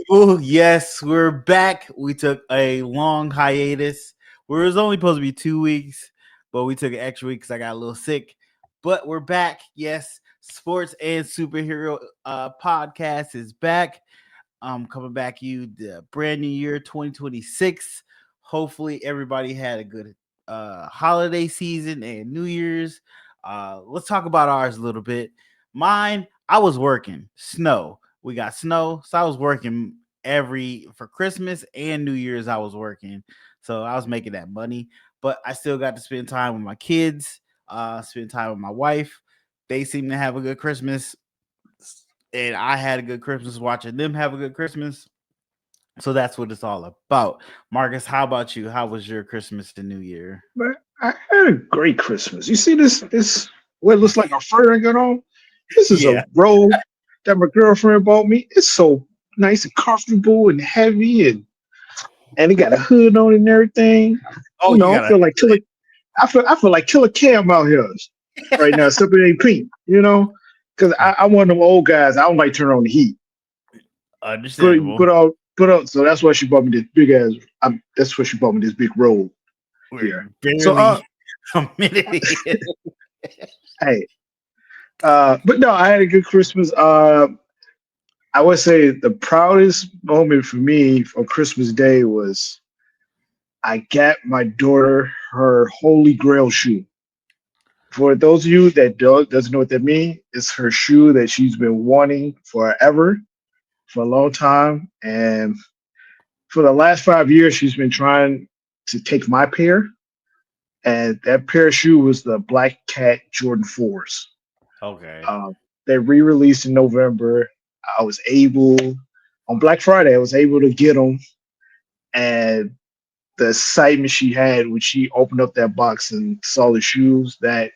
people. Yes, we're back. We took a long hiatus. We was only supposed to be 2 weeks, but we took an extra week because I got a little sick. But we're back. Yes, sports and superhero podcast is back. Coming back you the brand new year 2026. Hopefully everybody had a good holiday season and New Year's. Let's talk about ours a little bit. Mine, I was working. Snow. We got snow, so I was working every for Christmas and New Year's. I was working, so I was making that money. But I still got to spend time with my kids, spend time with my wife. They seem to have a good Christmas, and I had a good Christmas watching them have a good Christmas. So that's what it's all about. Marcus, how about you? How was your Christmas and New Year? Man, I had a great Christmas. You see this what looks like a fur I got on? This is a Yeah. robe that my girlfriend bought me. It's so nice and comfortable and heavy and it got a hood on it and everything. Oh, You you know, I got feel like I feel like Killer Cam out here right now, except it ain't pink, you know? Because I'm one of them old guys. I don't like turn on the heat. understandable. Put out. So that's why she bought me this big ass. That's why she bought me this big robe We're here. So barely a minute in. hey, but no, I had a good Christmas. I would say the proudest moment for me on Christmas Day was I got my daughter her Holy Grail shoe. For those of you that doesn't know what that means, it's her shoe that she's been wanting forever, for a long time, and for the last 5 years, she's been trying to take my pair, and that pair of shoe was the Black Cat Jordan 4s. Okay. Um, they re-released in November. I was able on Black Friday. I was able to get them, and the excitement she had when she opened up that box and saw the shoes that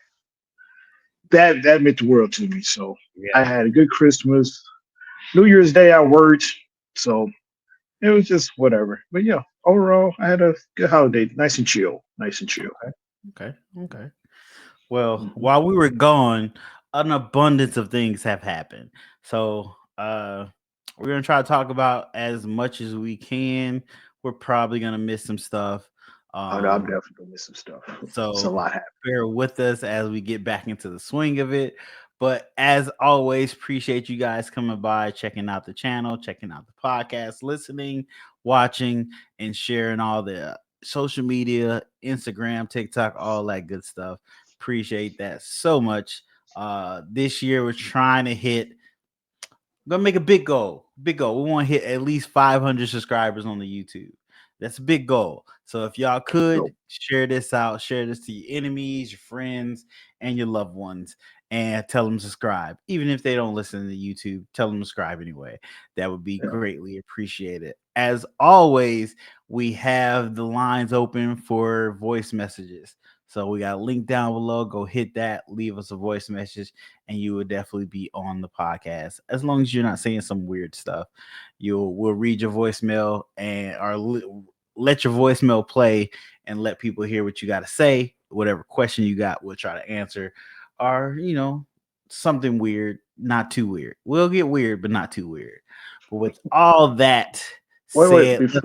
meant the world to me. So I Yeah. had a good Christmas. New Year's Day I worked, so it was just whatever. But yeah, overall I had a good holiday, nice and chill, nice and chill. Okay. Okay. Well, Mhm. while we were gone, an abundance of things have happened. So we're gonna try to talk about as much as we can. We're probably gonna miss some stuff. Oh no, I'm Um, definitely gonna miss some stuff. It's a so lot happening. bear with us as we get back into the swing of it. But as always, appreciate you guys coming by, checking out the channel, checking out the podcast, listening, watching, and sharing all the social media, Instagram, TikTok, all that good stuff. Appreciate that so much. This year we're trying to hit. We're gonna make a big goal. Big goal. We want to hit at least 500 subscribers on the YouTube. That's a big goal. So if y'all So could share this out, share this to your enemies, your friends, and your loved ones, and tell them to subscribe. Even if they don't listen to YouTube, tell them to subscribe anyway. That would be yeah. greatly appreciated. As always, we have the lines open for voice messages. So we got a link down below. Go hit that, leave us a voice message, and you will definitely be on the podcast. As long as you're not saying some weird stuff, we'll read your voicemail and let your voicemail play and let people hear what you got to say. Whatever question you got, we'll try to answer. Or something weird, not too weird. We'll get weird, but not too weird. But with all that Wait, said,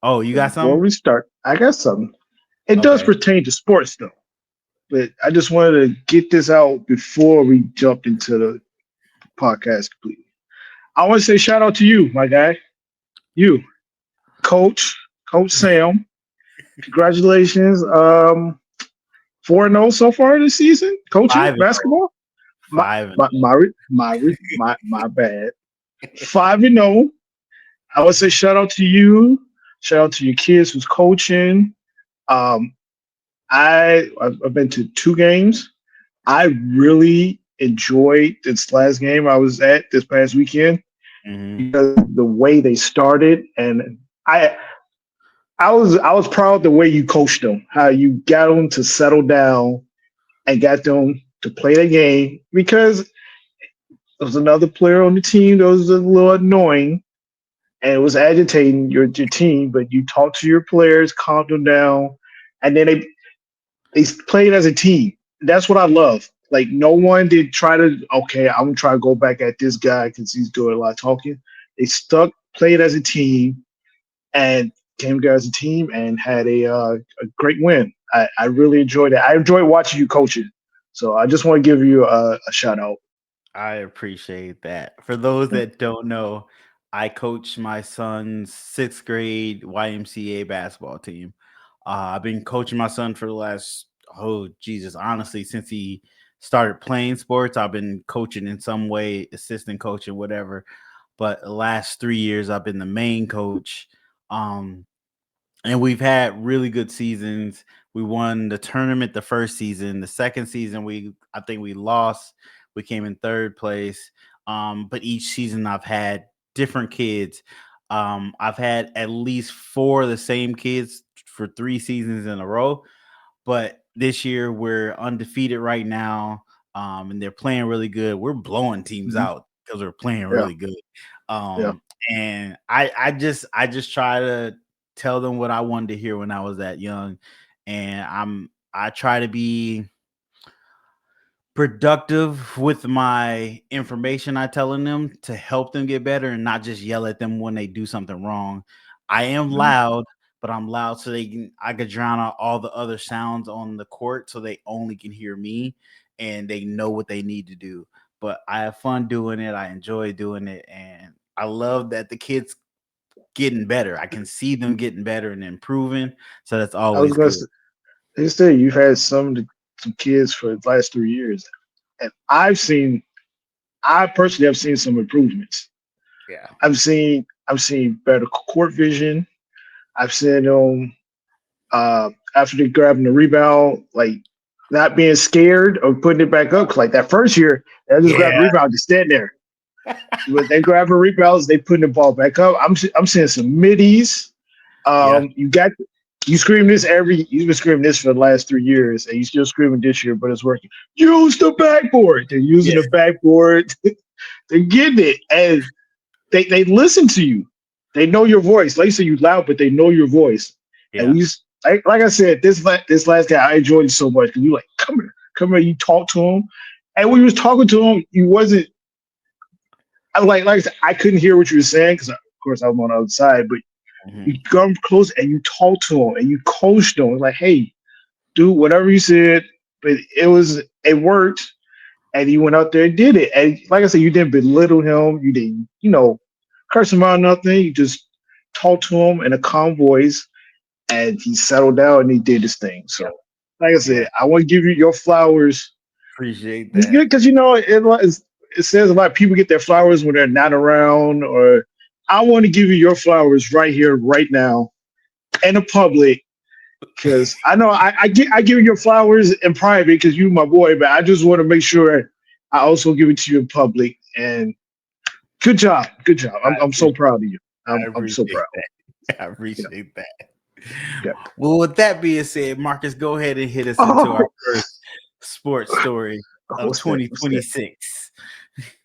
oh, you got before some? we start, I got something. It does Okay. pertain to sports though, but I just wanted to get this out before we jump into the podcast completely. I want to say shout out to you, my guy. You, Coach Sam. Congratulations. 4-0 so far this season, coaching 5-0. basketball. My Five and my my my bad. 5-0. I would say shout out to you. Shout out to your kids who's coaching. Um, I've been to 2 games. I really enjoyed this last game I was at this past weekend mm-hmm. because the way they started, and I I was proud the way you coached them, how you got them to settle down and got them to play the game because there was another player on the team that was a little annoying and it was agitating your team, but you talked to your players, calmed them down, and then they played as a team. That's what I love. Like no one did try to I'm gonna try to go back at this guy because he's doing a lot of talking. They stuck played as a team, and came together as a team and had a great win. I really enjoyed it. I enjoyed watching you coaching. So I just want to give you a shout out. I appreciate that. For those Yeah. that don't know, I coach my son's sixth grade YMCA basketball team. I've been coaching my son for the last, oh, Jesus, honestly, since he started playing sports, I've been coaching in some way, assistant coaching, whatever. But the last 3 years, I've been the main coach. Um, and we've had really good seasons. We won the tournament the first season. The second season, I think we lost. We came in third place. But each season, I've had different kids. I've had at least four of the same kids for 3 seasons in a row. But this year, we're undefeated right now, and they're playing really good. We're blowing teams Mhm. out because we're playing Yeah. really good. Yeah. And I just try to tell them what I wanted to hear when I was that young, and I try to be productive with my information I telling them to help them get better and not just yell at them when they do something wrong. I am Mhm. loud, but I'm loud so I could drown out all the other sounds on the court so they only can hear me and they know what they need to do. But I have fun doing it. I enjoy doing it, and I love that the kids getting better. I can see them getting better and improving, so that's I was always gonna good. say, they say you've had some kids for the last 3 years, and I personally have seen some improvements. Yeah. I've seen better court vision. I've seen them after they grabbing the rebound, like not being scared or putting it back up. 'Cause like that first year, they just grab the Yeah. rebound, just stand there. But they grab the rebounds, they putting the ball back up. I'm seeing some middies. Yeah. You got you scream this you've been screaming this for the last 3 years, and you still screaming this year, but it's working. Use the backboard. They're using Yeah. the backboard. They're getting it, and they listen to you. They know your voice. Like you say, you loud, but they know your voice. And Yeah. like I said, this last guy, I enjoyed it so much because you like come here. You talk to him, and when you was talking to him, you wasn't. I like I said, I couldn't hear what you were saying because of course I'm on the other side, but you Mhm. come close and you talk to him and you coached him like, hey, do whatever you said, but it worked, and you went out there and did it. And like I said, you didn't belittle him, you didn't, curse him out, nothing. You just talked to him in a calm voice, and he settled down and he did his thing. Yeah. So, like I Yeah. said, I want to give you your flowers Appreciate that. because it says a lot of people get their flowers when they're not around. Or I want to give you your flowers right here, right now, in the public. Because I know I give you your flowers in private because you my boy, but I just want to make sure I also give it to you in public. And good job, good job. I I'm so appreciate proud of you. I I'm so appreciate proud. that. I Yeah, appreciate that. yeah. Well, with that being said, Marcus, go ahead and hit us into our Oh, first sports story of what's that? What's that? 2026.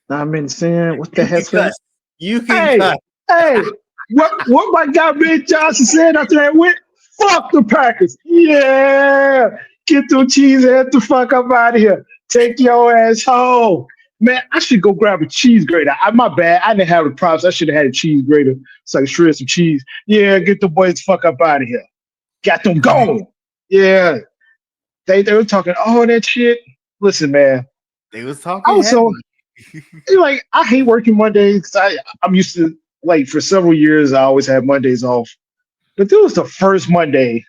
I'm in sin. What the You can heck's that? cuss. You can Hey, cuss. hey, what my guy Ben Johnson said after that win? Fuck the Packers. Yeah. Get them cheeseheads the fuck up out of here. Take your ass home. Man, I should go grab a cheese grater. My bad. I didn't have the props. I should have had a cheese grater so I could shred some cheese. Yeah, get the boys the fuck up out of here. Got them gone. Yeah. They were talking all that shit. Listen, man. They was I talking was so heavy. like I hate working Mondays. I'm used to like for several years I always had Mondays off. But this was the first Monday.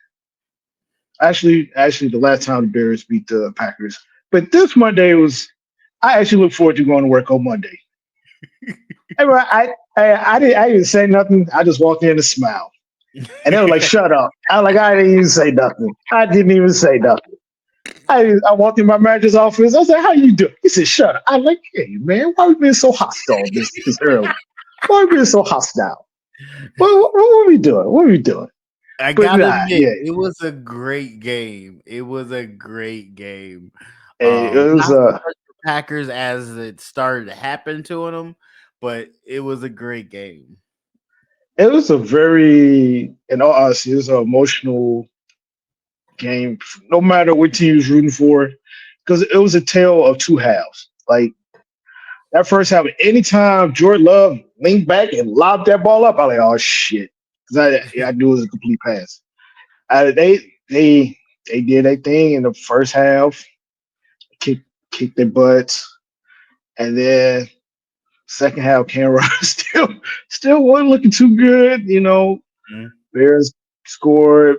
Actually, the last time the Bears beat the Packers. But this Monday was. I actually look forward to going to work on Monday. Anyway, I didn't say nothing. I just walked in and smiled, and they were like, "Shut up." I didn't even say nothing. I didn't even say nothing. I walked in my manager's office. I was like, "How you doing?" He said, "Shut up." I'm like, "Hey man, why are we being so hostile this early? Why are we being so hostile? What are we doing? What are we doing?" I But gotta nah, admit, yeah, it was a great game. It was a great game. it was Not so much the Packers as it started to happen to them, but it was a great game. a very, in all honesty, it was an emotional game. No matter what team was rooting for, because it was a tale of two halves. Like that first half, anytime Jordan Love leaned back and lobbed that ball up. I was like, oh shit, because I knew it was a complete pass. They they did their thing in the first half, kicked their butts, and then second half, Cameron still wasn't looking too good. Mm-hmm. Bears scored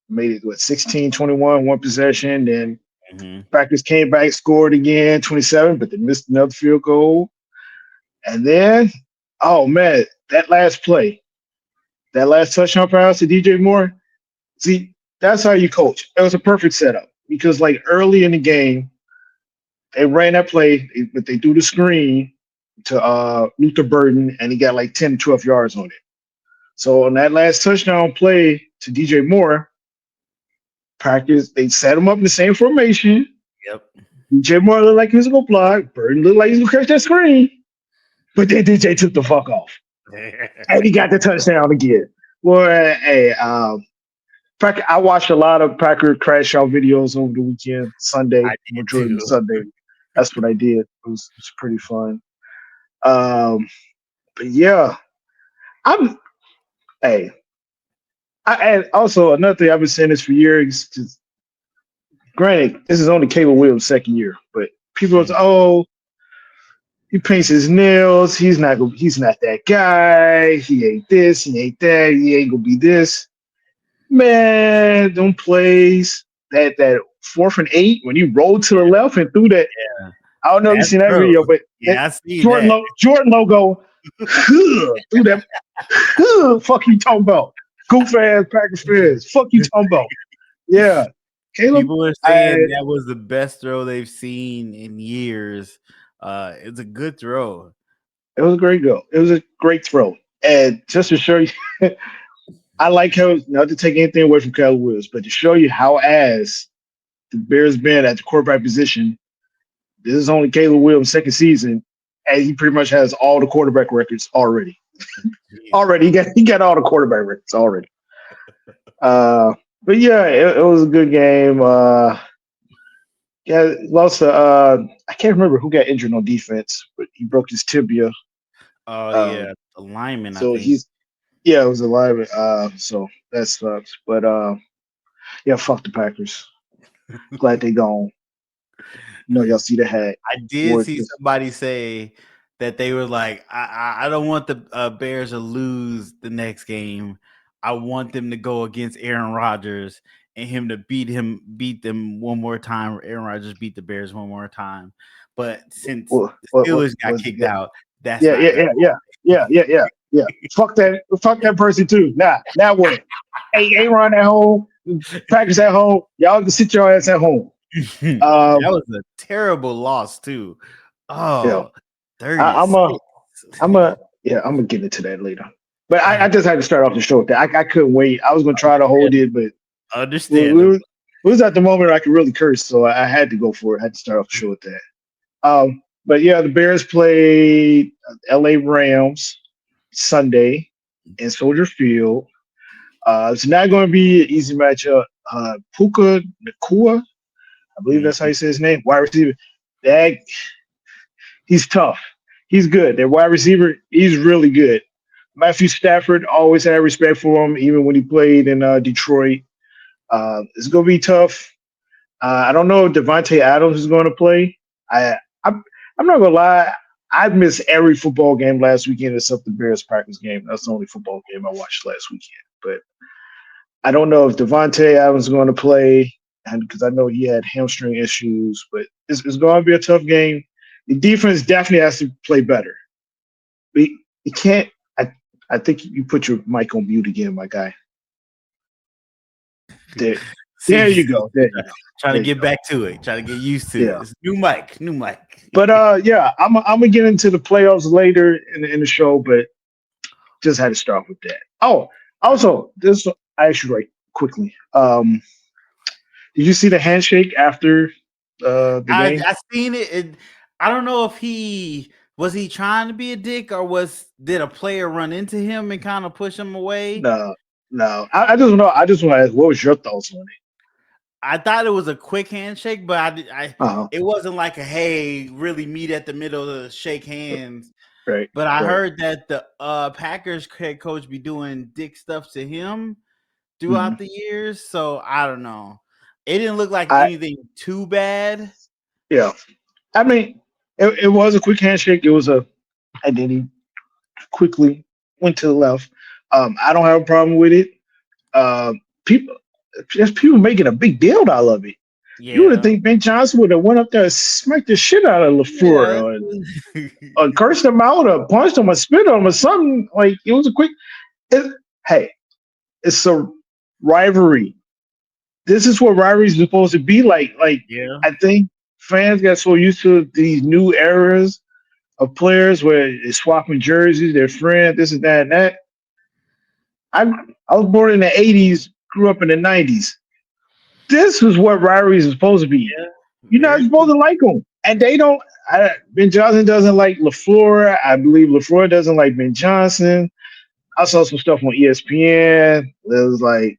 made it 16-21, one possession. Then Mm-hmm. Packers came back, scored again, 27, but they missed another field goal. And then, oh man, that last play, that last touchdown pass to DJ Moore. See, that's how you coach. It was a perfect setup because like early in the game, they ran that play, but they threw the screen to Luther Burden, and he got like 10 to 12 yards on it. So on that last touchdown play to DJ Moore, Packers, they set him up in the same formation. Yep. DJ Moore looked like he was going to block. Burden looked like he was going to catch that screen. But then DJ took the fuck off. And he got the touchdown again. Well, hey, I watched a lot of Packer crash out videos over the weekend, Sunday, I did majority too. of Sunday. That's what I did. It was pretty fun. But yeah, I'm. Hey, and also another thing I've been saying this for years. Granted, this is only Caleb Williams' second year, but people are oh, he paints his nails. He's not that guy. He ain't this. He ain't that. He ain't gonna be this. Man, them plays that 4th and 8 when he rolled to the left and threw that. Yeah. I don't know if you've seen that video, but yeah, I see Jordan logo threw that. Fuck you talking about? Goof ass Packers fans. Fuck you talking about? Yeah, Caleb. People are saying that was the best throw they've seen in years. It's a good throw. It was a great go. It was a great throw, and just to show you, I like how not to take anything away from Caleb Williams, but to show you how ass the Bears been at the quarterback position. This is only Caleb Williams' second season, and he pretty much has all the quarterback records already. Already, he got all the quarterback records already. But yeah, it was a good game. Yeah, lost. I can't remember who got injured on defense, but he broke his tibia. Oh yeah, the lineman. So I think. it was a lineman. So that sucks. But yeah, fuck the Packers. Glad they gone. No, y'all see the hat. I did see somebody say that they were like, I don't want the Bears to lose the next game. I want them to go against Aaron Rodgers and him to beat them one more time. Or Aaron Rodgers beat the Bears one more time. But since the Steelers got kicked out, that's yeah. Fuck that person too. Now what? Hey, Aaron at home, Packers at home. Y'all can sit your ass at home. That was a terrible loss too. Oh, yeah. I'm gonna get into that later. But I just had to start off the show with that. I couldn't wait. I was gonna try to hold it, but understand. It was at the moment I could really curse, so I had to go for it. I had to start off the show with that. But yeah, the Bears played LA Rams Sunday in Soldier Field. It's not going to be an easy matchup. Puka Nakua, I believe that's how you say his name, wide receiver. He's tough. He's good. Their wide receiver, he's really good. Matthew Stafford always had respect for him, even when he played in Detroit. It's going to be tough. I don't know if Devontae Adams is going to play. I'm not going to lie. I missed every football game last weekend except the Bears-Packers game. That's the only football game I watched last weekend. But I don't know if Devontae Adams is going to play, and because I know he had hamstring issues. But it's going to be a tough game. The defense definitely has to play better. But you can't. I think you put your mic on mute again, my guy. There you go. Trying to get back to it. Trying to get used to it. It's new mic. But yeah, I'm gonna get into the playoffs later in the show, but just had to start with that. Oh, also, this I asked you right quickly. Did you see the handshake after the game? I seen it. I don't know if he was trying to be a dick or did a player run into him and kind of push him away? No. I just know. I just want to ask, what was your thoughts on it? I thought it was a quick handshake, but it wasn't like a hey, really meet at the middle to shake hands. Right. But I Right. heard that the Packers head coach be doing dick stuff to him throughout Mhm. the years. So I don't know. It didn't look like I anything too bad. yeah. I mean, it was a quick handshake. It was a and then he quickly went to the left. I don't have a problem with it. People, just people making a big deal out of it. You would have Yeah. think Ben Johnson would have went up there and smacked the shit out of Yeah. LaFleur, or cursed him out, or punched him, or spit on him, or something. Like it was a quick. It, hey, it's a rivalry. This is what rivalries are supposed to be like. Like Yeah. I think fans got so used to these new eras of players where they're swapping jerseys, they're friends, this and that and that. I I was born in the '80s, grew up in the '90s. This is what rivalries are supposed to be. Yeah. You're not Very supposed true. to like them, and they don't. Ben Johnson doesn't like Lafleur. I believe Lafleur doesn't like Ben Johnson. I saw some stuff on ESPN. It was like,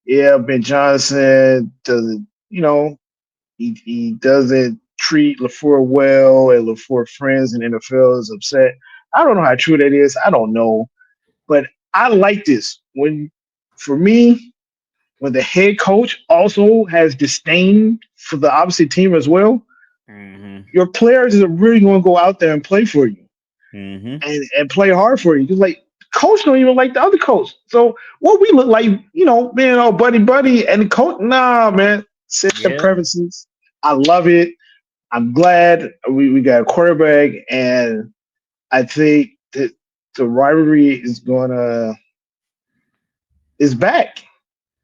yeah, Ben Johnson doesn't, he doesn't treat LaFleur well, and LaFleur friends and NFL is upset. I don't know how true that is. I don't know, but I like this for me, when the head coach also has disdain for the opposite team as well, Mm-hmm. your players are really going to go out there and play for you Mm-hmm. and play hard for you. Because like coach don't even like the other coach. So what we look like, being all buddy, and the coach, nah, man, set the Yeah. preferences. I love it. I'm glad we got a quarterback, and I think that the rivalry is back.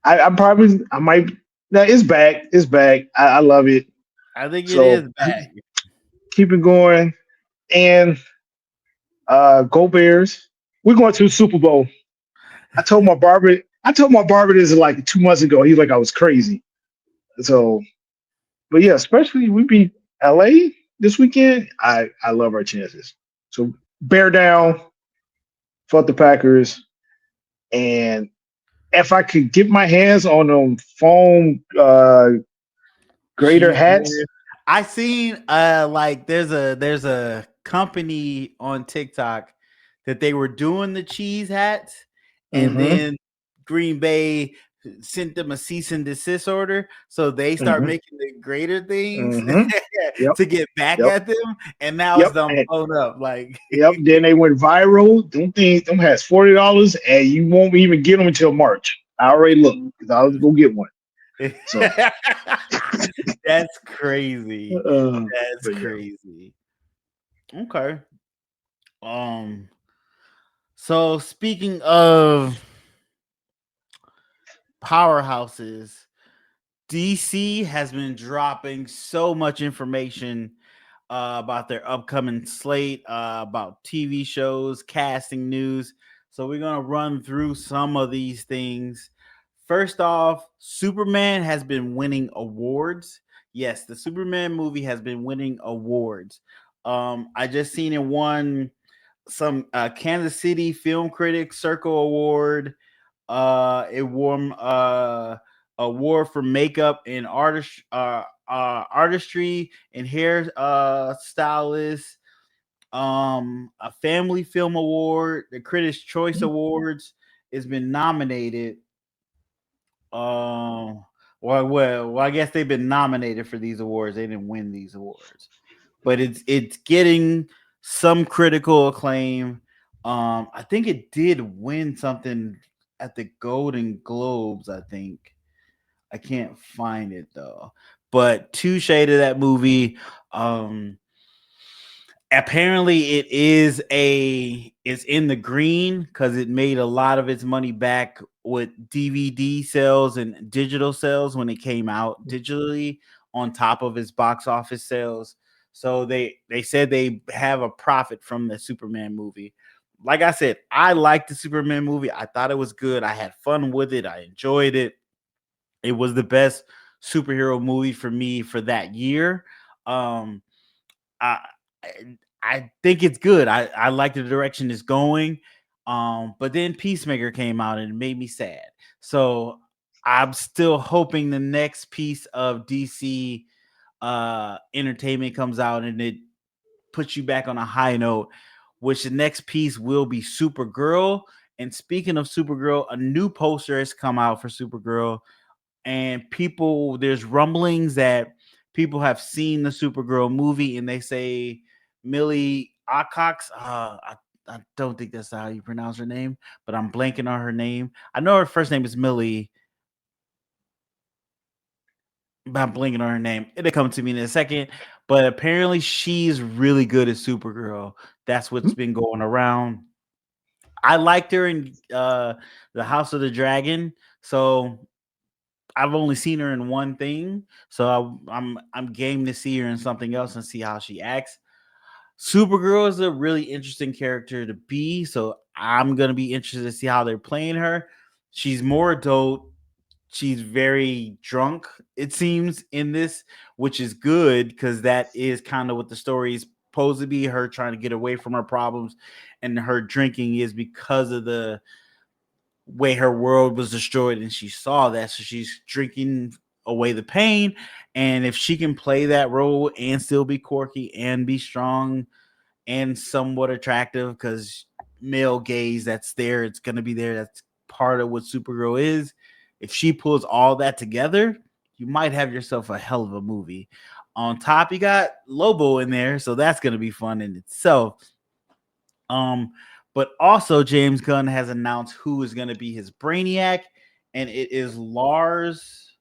I might. No, it's back. It's back. I love it. I think it So is back. keep it going, and go Bears. We're going to the Super Bowl. I told my barber. I told my barber this like 2 months ago. He's like I was crazy. So, but yeah, especially we beat LA this weekend. I love our chances. So bear down, fuck the Packers, and if I could get my hands on them foam grater Cheese hats. grater. I seen like there's a company on TikTok that they were doing the cheese hats, and Mm-hmm. then Green Bay sent them a cease and desist order, so they start Mm-hmm. making the greater things Mm-hmm. Yep. to get back Yep. at them, and now it's Yep. done And blown up. Like, yep. Then they went viral. Them has $40, and you won't even get them until March. I already looked because I was gonna get one. So, that's crazy. That's but yeah. crazy. Okay. Um. So speaking of powerhouses, DC has been dropping so much information about their upcoming slate, about TV shows, casting news. So we're gonna run through some of these things. First off, Superman has been winning awards. Yes, the Superman movie has been winning awards. I just seen it won some Kansas City Film Critics Circle Award. It won award for makeup and artistry and hair stylist. A Family Film Award, the Critics Choice Awards has been nominated. I guess they've been nominated for these awards. They didn't win these awards, but it's getting some critical acclaim. I think it did win something at the Golden Globes. I think I can't find it though. But two shade of that movie. Um, Apparently it's in the green because it made a lot of its money back with DVD sales and digital sales when it came out digitally on top of its box office sales. So they said they have a profit from the Superman movie. Like I said, I liked the Superman movie. I thought it was good. I had fun with it. I enjoyed it. It was the best superhero movie for me for that year. um I I think it's good. I like the direction it's going. But then Peacemaker came out and it made me sad. So I'm still hoping the next piece of DC entertainment comes out and it puts you back on a high note. which the next piece will be Supergirl. And speaking of Supergirl, a new poster has come out for Supergirl, and there's rumblings that people have seen the Supergirl movie, and they say Millie Alcox. I don't think that's how you pronounce her name, but I'm blanking on her name. I know her first name is Millie, but I'm blanking on her name. It'll come to me in a second. But apparently, she's really good at Supergirl. That's what's been going around. I liked her in the House of the Dragon, so I've only seen her in one thing, so I'm game to see her in something else and see how she acts. Supergirl is a really interesting character to be, so I'm gonna be interested to see how they're playing her. She's more adult. She's very drunk, it seems, in this, which is good because that is kind of what the story is supposed to be. Her trying to get away from her problems, and her drinking is because of the way her world was destroyed and she saw that, so she's drinking away the pain. And if she can play that role and still be quirky and be strong and somewhat attractive, because male gaze, that's there, it's going to be there, that's part of what Supergirl is. If she pulls all that together, you might have yourself a hell of a movie. On top, you got Lobo in there, so that's going to be fun in itself. um, but also James Gunn has announced who is going to be his Brainiac, and it is Lars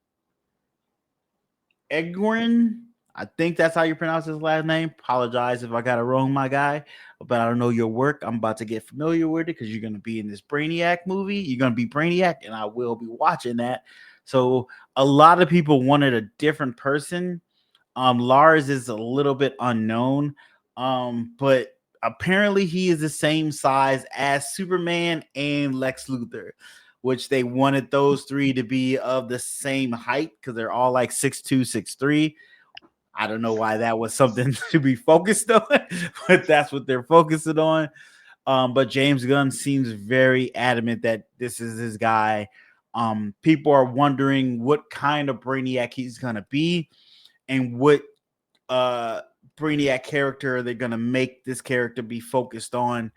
Egren. I think that's how you pronounce his last name. Apologize if I got it wrong, my guy. But I don't know your work. I'm about to get familiar with it because you're going to be in this Brainiac movie. You're going to be Brainiac, and I will be watching that. So a lot of people wanted a different person. Lars is a little bit unknown, but apparently he is the same size as Superman and Lex Luthor, which they wanted those three to be of the same height because they're all like 6'2", 6'3". I don't know why that was something to be focused on, but that's what they're focusing on. But James Gunn seems very adamant that this is his guy. People are wondering what kind of Brainiac he's gonna be and what uh Brainiac character they're gonna make this character be focused on.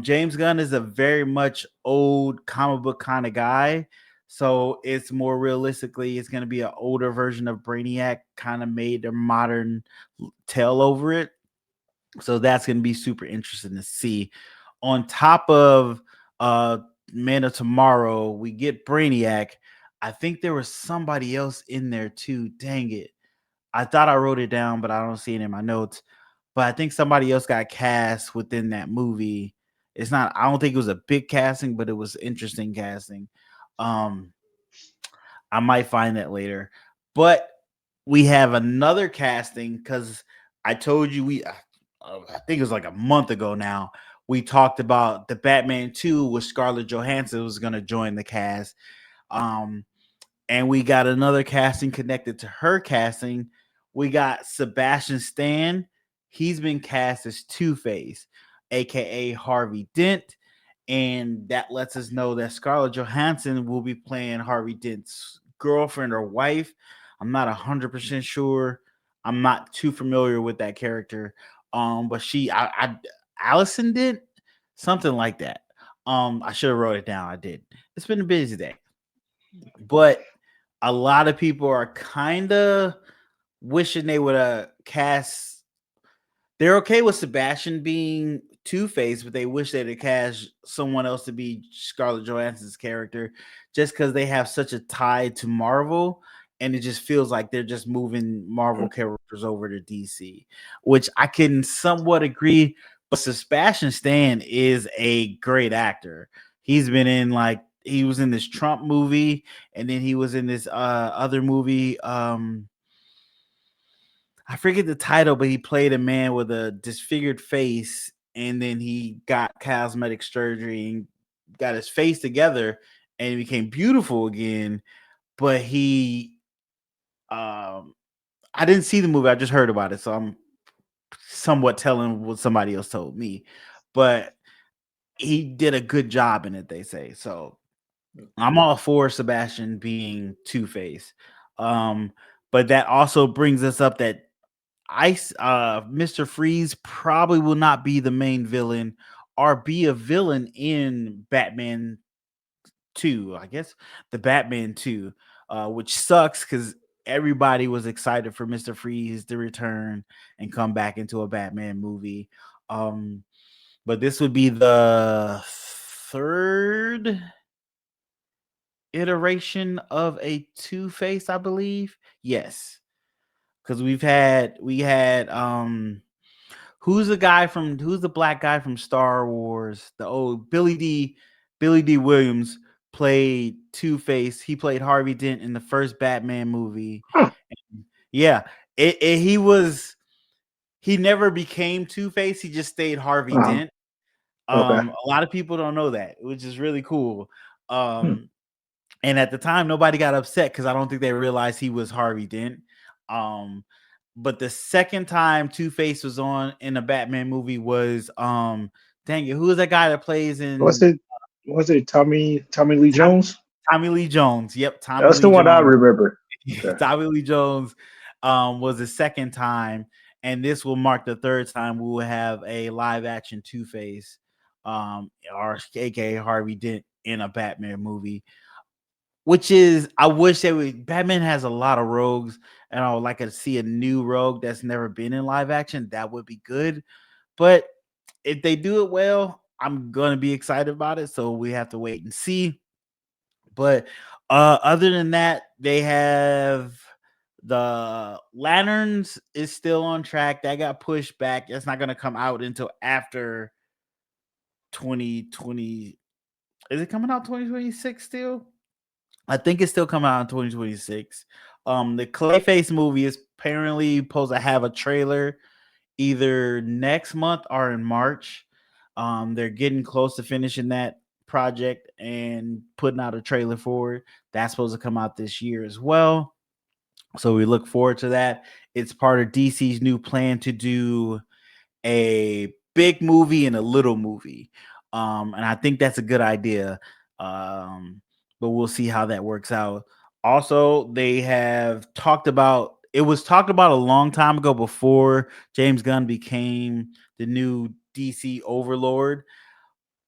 James Gunn is a very much old comic book kind of guy, so it's more realistically it's gonna be an older version of Brainiac, kind of made a modern tale over it. So that's gonna be super interesting to see. On top of uh Man of Tomorrow, we get Brainiac. I think there was somebody else in there too. Dang it. I thought I wrote it down, but I don't see it in my notes. But I think somebody else got cast within that movie. It's not. I don't think it was a big casting, but it was interesting casting. Um, I might find that later. But we have another casting because I told you I think it was like a month ago now. We talked about the Batman 2 with Scarlett Johansson was going to join the cast. Um, and we got another casting connected to her casting. We got Sebastian Stan. He's been cast as Two-Face, aka Harvey Dent, and that lets us know that Scarlett Johansson will be playing Harvey Dent's girlfriend or wife. I'm not 100% sure. I'm not too familiar with that character. But Allison did something like that. I should have wrote it down. I did. It's been a busy day, but a lot of people are kind of wishing they would have cast. They're okay with Sebastian being Two Face, but they wish they'd have cast someone else to be Scarlett Johansson's character, just because they have such a tie to Marvel, and it just feels like they're just moving Marvel characters over to DC, which I can somewhat agree. But Sebastian Stan is a great actor. He's been in he was in this Trump movie, and then he was in this other movie. I forget the title, but he played a man with a disfigured face, and then he got cosmetic surgery and got his face together, and he became beautiful again. But um, I didn't see the movie; I just heard about it, so I'm somewhat telling what somebody else told me. But he did a good job in it, they say. So I'm all for Sebastian being Two Face. Um, but that also brings us up that Mr. Freeze probably will not be the main villain or be a villain in Batman 2, I guess the Batman 2, which sucks because everybody was excited for Mr. Freeze to return and come back into a Batman movie. Um, but this would be the third iteration of a Two-Face, I believe. Yes, because we had who's the black guy from Star Wars? The old Billy D. Williams played Two-Face. He played Harvey Dent in the first Batman movie. Huh. Yeah, he never became Two-Face. He just stayed Harvey Uh-huh. Dent. Okay. A lot of people don't know that, which is really cool. Hmm. And at the time, nobody got upset because I don't think they realized he was Harvey Dent. Um, but the second time Two-Face was on in a Batman movie was dang it, who is that guy that plays Was in it was it Tommy Lee Tom- Jones? Tommy Lee Jones? Yep, Tommy That's the Lee one I Jones. remember. Okay. Tommy Lee Jones was the second time, and this will mark the third time we will have a live action Two-Face, or aka Harvey Dent in a Batman movie. Which is, I wish they would. Batman has a lot of rogues, and I would like to see a new rogue that's never been in live action. That would be good. But if they do it well, I'm gonna be excited about it. So we have to wait and see. But other than that, they have the Lanterns is still on track. That got pushed back. That's not gonna come out until after 2020. Is it coming out 2026 still? I think it's still coming out in 2026. The Clayface movie is apparently supposed to have a trailer either next month or in March. They're getting close to finishing that project and putting out a trailer for it. That's supposed to come out this year as well. So we look forward to that. It's part of DC's new plan to do a big movie and a little movie. And I think that's a good idea. Um, but we'll see how that works out. Also, they have talked about it was talked about a long time ago before James Gunn became the new DC overlord,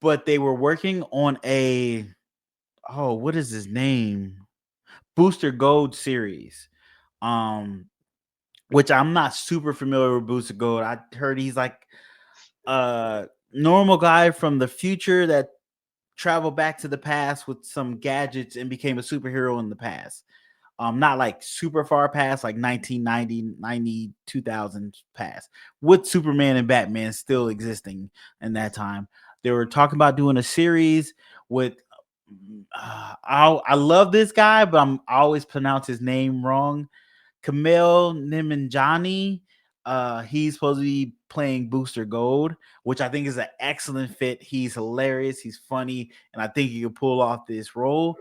but they were working on what is his name? Booster Gold series. Um, which I'm not super familiar with Booster Gold. I heard he's like normal guy from the future that traveled back to the past with some gadgets and became a superhero in the past. Not like super far past, like 1990, 90, 2000 past, with Superman and Batman still existing in that time. They were talking about doing a series with. I love this guy, but I always pronounce his name wrong. Kamel Nimanjani. He's supposed to be playing Booster Gold, which I think is an excellent fit. He's hilarious, he's funny, and I think he can pull off this role.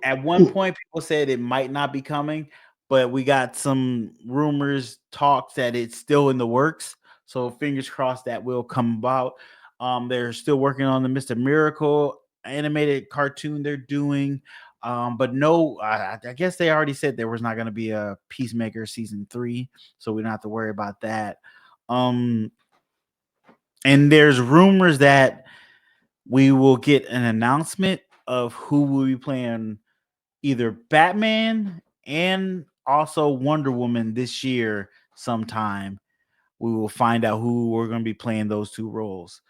At one point, people said it might not be coming, but we got some rumors, talks that it's still in the works. So fingers crossed that will come about. They're still working on the Mr. Miracle animated cartoon they're doing. But no, I guess they already said there was not going to be a Peacemaker season 3, so we don't have to worry about that. Um, and there's rumors that we will get an announcement of who will be playing either Batman and also Wonder Woman this year sometime. We will find out who we're going to be playing those two roles,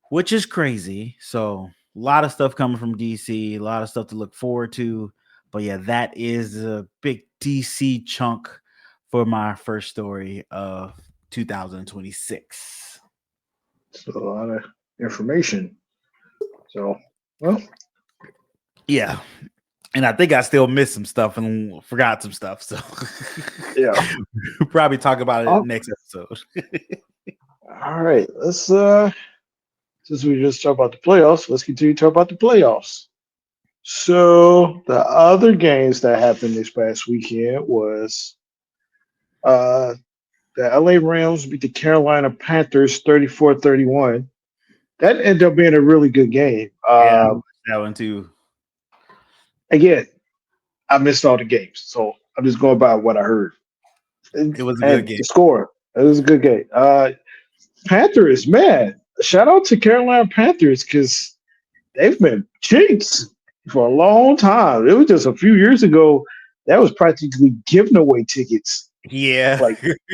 which is crazy. So, a lot of stuff coming from DC, a lot of stuff to look forward to. But yeah, that is a big DC chunk for my first story of 2026. So a lot of information. So well, Yeah. And I think I still missed some stuff and forgot some stuff. So yeah. we'll probably talk about it All next episode. all right. Let's since we just talked about the playoffs, let's continue to talk about the playoffs. So the other games that happened this past weekend was uh the LA Rams beat the Carolina Panthers 34-31. That ended up being a really good game. Yeah, I watched that one too. Again, I missed all the games, so I'm just going by what I heard. It was a good and game. the score. It was a good game. Panthers, man. Shout out to Carolina Panthers because they've been cheats for a long time. It was just a few years ago that was practically giving away tickets, Yeah.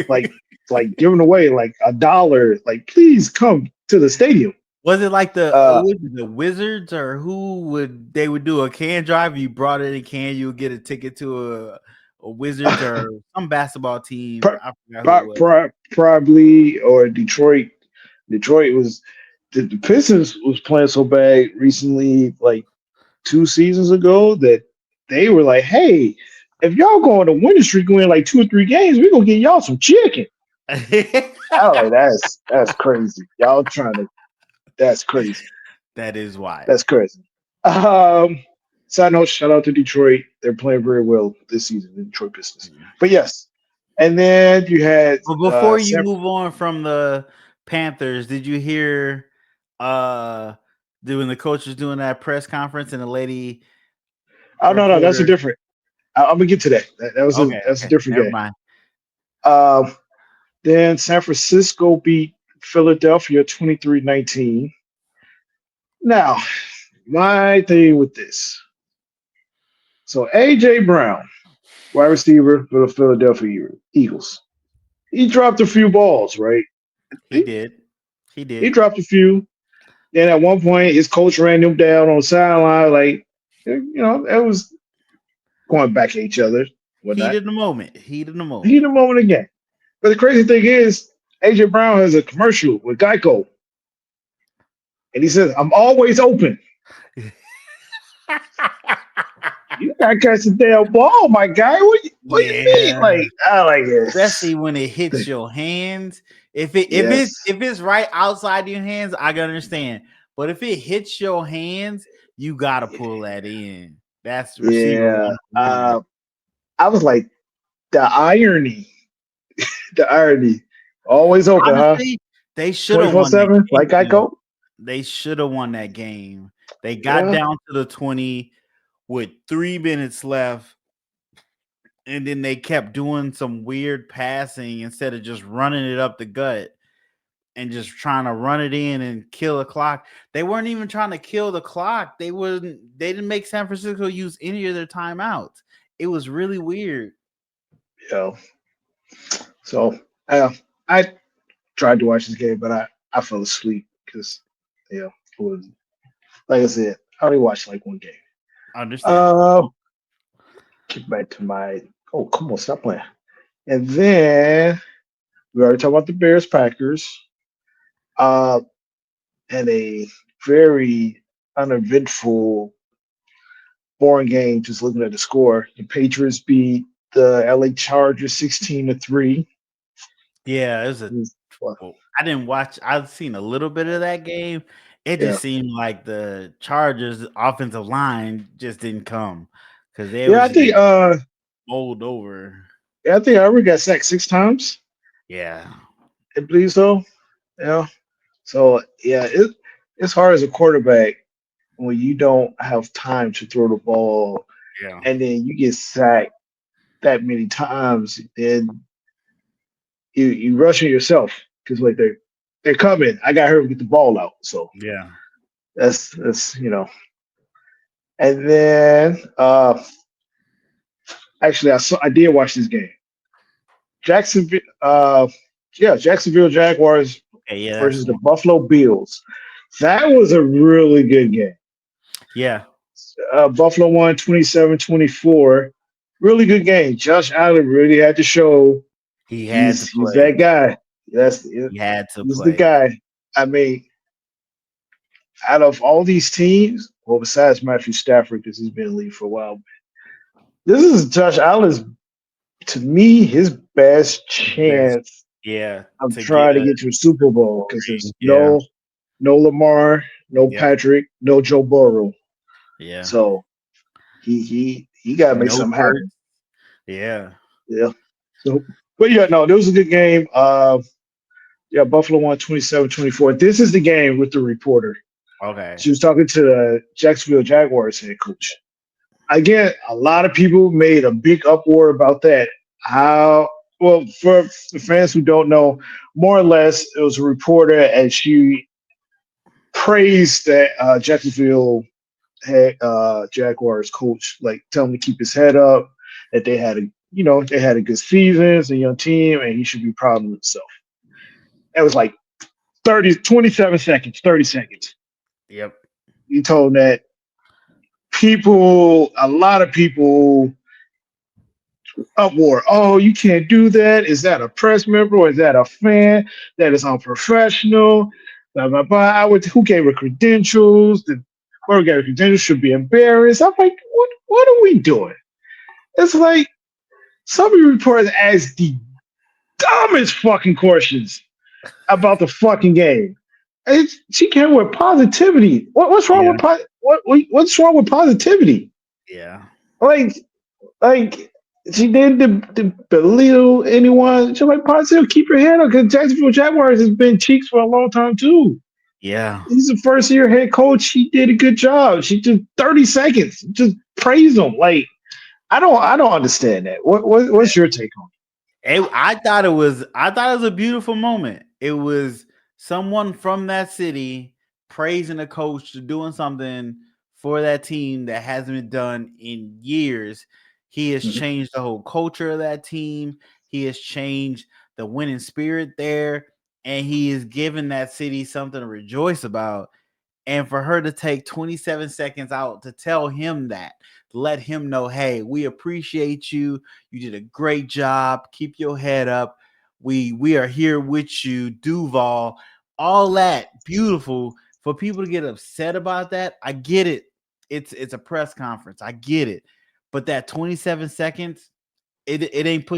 like like giving away like $1. Like, please come to the stadium. Was it like Uh, the Wizards or who would do a can drive? You brought it in a can, you would get a ticket to a Wizards or some basketball team. pro- I forgot who it was. probably or Detroit. Detroit was the Pistons was playing so bad recently, like 2 seasons ago, that they were like, "Hey, if y'all go on a winning streak, win like 2 or 3 games, we're gonna get y'all some chicken." I was like, "That's crazy. Y'all trying to? That's crazy. That is wild. That's crazy." Um, Side note: shout out to Detroit. They're playing very well this season, the Detroit Pistons. But yes, and then you had But before you San. move on from the Panthers, did you hear doing the coach was doing that press conference and the lady Oh no, that's a reporter? different. I'm gonna get to that. Okay, That's a okay, different never game. mind. Um, then San Francisco beat Philadelphia 23-19. Now, my thing with this. So AJ Brown, wide receiver for the Philadelphia Eagles. He dropped a few balls, right? He He, did. He he did. dropped a few. Then at one point, his coach ran him down on the sideline, like, it was going back at each other, Heat whatnot. in the moment. Heat in the Heat moment. a moment again. But the crazy thing is, AJ Brown has a commercial with Geico, and he says, "I'm always open." You gotta catch the damn ball, my guy. What you mean? Yeah. Like, I like Especially this. when it hits your hands. If it Yes. if it's right outside your hands, I can understand. But if it hits your hands, you gotta pull that in. That's receiver Yeah. 101. I was like, the irony, the irony. Always open, huh? Honestly, they should have won that 24/7, game. like Geico? They should have won that game. They got Yeah. down to the 20 with 3 minutes left, and then they kept doing some weird passing instead of just running it up the gut and just trying to run it in and kill the clock. They weren't even trying to kill the clock. They didn't make San Francisco use any of their timeouts. It was really weird. Yeah. So I tried to watch this game, but I fell asleep because, it was, like I said, I only watched like one game. Understandable. Uh, get back to my. Oh, come on, stop playing. And then we already talked about the Bears Packers. Uh, and a very uneventful, boring game. Just looking at the score, the Patriots beat the LA Chargers 16-3. Yeah, it was a Well, well, I didn't watch. I've seen a little bit of that game. It yeah, just seemed like the Chargers offensive line just didn't come because they yeah. was I just think getting bowled over. I think I already got sacked 6 times. Yeah, I believe so. Yeah. So yeah, it's hard as a quarterback when you don't have time to throw the ball, yeah, and then you get sacked that many times, and you rushing yourself because like they're coming. I got her to get the ball out. So yeah. that's. And then actually I did watch this game. Jacksonville Jacksonville Jaguars Okay, yeah, that's versus the the one. Buffalo Bills. That was a really good game. Yeah, Buffalo won 27-24. Really good game. Josh Allen really had to show he had to he's play. that guy. He had to He's the play. guy. I mean, out of all these teams, well, besides Matthew Stafford because he's been in the league for a while, this is Josh Allen's, to me, his best Best, chance yeah, of to get trying to a get to a Super Bowl because ring. there's Yeah, no Lamar, no yep, Patrick, no Joe Burrow. yeah. So he got to make No something hurt. happen. Yeah. Yeah. So, but yeah, no, it was a good game. Yeah, Buffalo won 27-24. This is the game with the reporter. Okay. She was talking to the Jacksonville Jaguars head coach. Again, a lot of people made a big uproar about that. How? well, for the fans who don't know, more or less, it was a reporter, and she praised that Jacksonville Jaguars coach, like tell him to keep his head up, that they had a good season, it's a young team, and he should be proud of himself. It was like 27 seconds, 30 seconds. Yep. He told that a lot of people uproar. Oh, you can't do that. Is that a press member or is that a fan? That is unprofessional. Blah blah blah. Who gave her credentials? Whoever gave her credentials should be embarrassed. I'm like, what are we doing? It's like some of you reporters ask the dumbest fucking questions about the fucking game. She came with positivity. What's wrong Yeah. with what's wrong with positivity? Yeah. Like like she didn't belittle anyone. She's like positive, keep your head up because Jacksonville Jaguars has been cheeks for a long time too. Yeah. He's a first year head coach. He did a good job. She just 30 seconds. Just praise him. Like I don't understand that. What's your take on I thought it was a beautiful moment. It was someone from that city praising a coach for doing something for that team that hasn't been done in years. He has it? changed the whole culture of that team. He has changed the winning spirit there, and he has given that city something to rejoice about. And for her to take 27 seconds out to tell him that, let him know, hey, we appreciate you. You did a great job. Keep your head up. We are here with you, Duval. All that beautiful. For people to get upset about that, I get it. It's a press conference. I get it. But that 27 seconds, it ain't